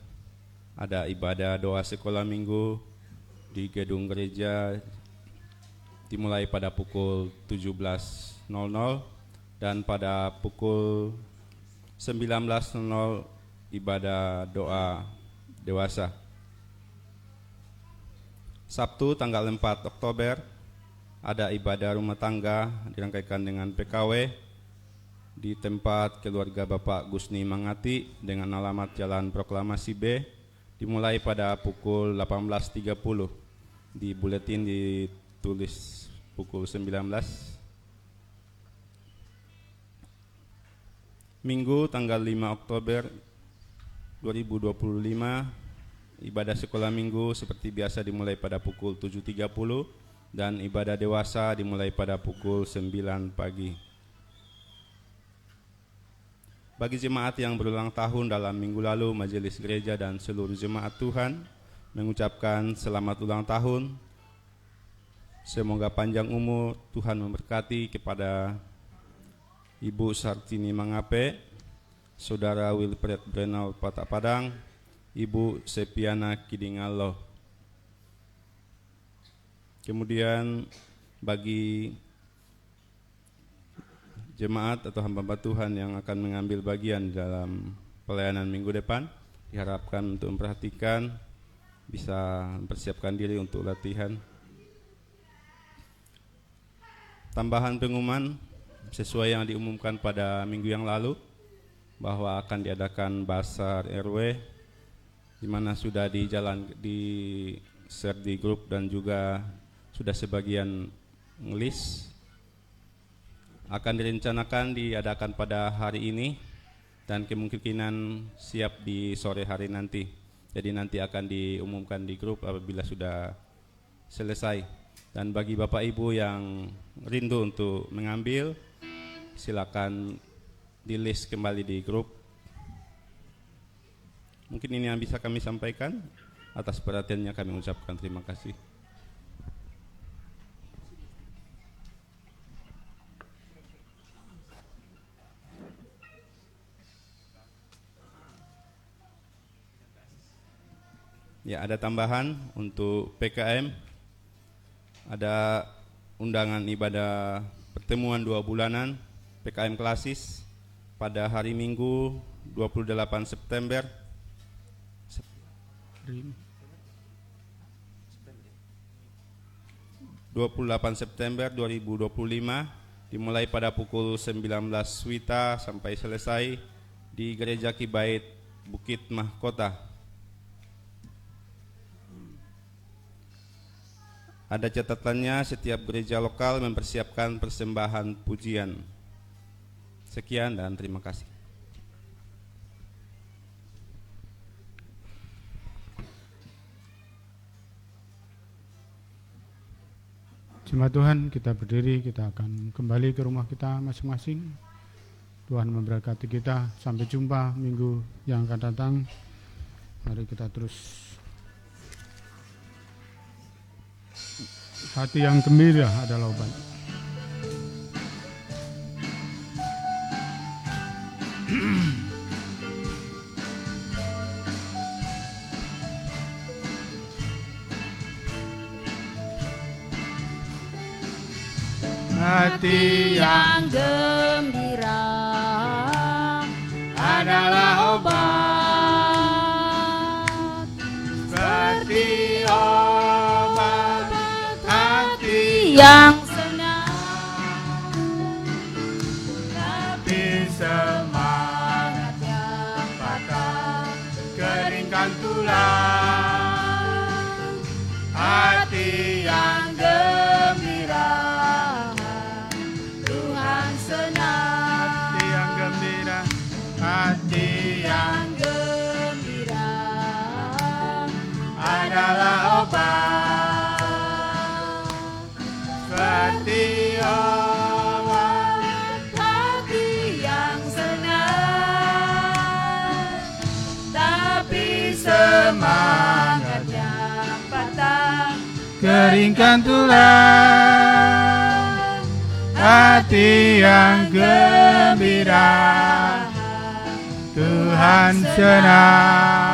ada ibadah doa sekolah minggu di gedung gereja dimulai pada pukul 17.00 dan pada pukul 19.00 ibadah doa dewasa. Sabtu tanggal 4 Oktober ada ibadah rumah tangga dirangkaikan dengan PKW di tempat keluarga Bapak Gusni Mangati dengan alamat Jalan Proklamasi B, dimulai pada pukul 18.30. Di buletin ditulis pukul 19. Minggu tanggal 5 Oktober 2025 ibadah sekolah minggu seperti biasa dimulai pada pukul 7.30 dan ibadah dewasa dimulai pada pukul 9 pagi. Bagi jemaat yang berulang tahun dalam minggu lalu, majelis gereja dan seluruh jemaat Tuhan mengucapkan selamat ulang tahun. Semoga panjang umur, Tuhan memberkati kepada Ibu Sartini Mangape, Saudara Wilfred Brenal Patak Padang, Ibu Sepiana Kidingalo. Kemudian bagi jemaat atau hamba Tuhan yang akan mengambil bagian dalam pelayanan minggu depan, diharapkan untuk memperhatikan, bisa mempersiapkan diri untuk latihan. Tambahan pengumuman sesuai yang diumumkan pada minggu yang lalu bahwa akan diadakan basar RW, di mana sudah di share di grup dan juga sudah sebagian ngelis. Akan direncanakan diadakan pada hari ini dan kemungkinan siap di sore hari nanti. Jadi nanti akan diumumkan di grup apabila sudah selesai. Dan bagi Bapak Ibu yang rindu untuk mengambil, silakan di list kembali di grup. Mungkin ini yang bisa kami sampaikan. Atas perhatiannya kami ucapkan terima kasih. Ya, ada tambahan untuk PKM. Ada undangan ibadah pertemuan 2 bulanan PKM Klasis pada hari Minggu 28 September 2025 dimulai pada pukul 19 WITA sampai selesai di Gereja Kibait Bukit Mahkota. Ada catatannya, setiap gereja lokal mempersiapkan persembahan pujian. Sekian dan terima kasih. Jemaat Tuhan, kita berdiri, kita akan kembali ke rumah kita masing-masing. Tuhan memberkati kita, sampai jumpa minggu yang akan datang. Mari kita terus hati yang gembira adalah obat. Hati yang gembira adalah obat, seperti obat hati yang senang, tapi semangat yang patah keringkan tulang. Hati yang gembira hati yang gembira adalah obat, seperti obat hati yang senang, tapi semangat yang patah keringkan tulang. Hati yang gembira Tuhan senang.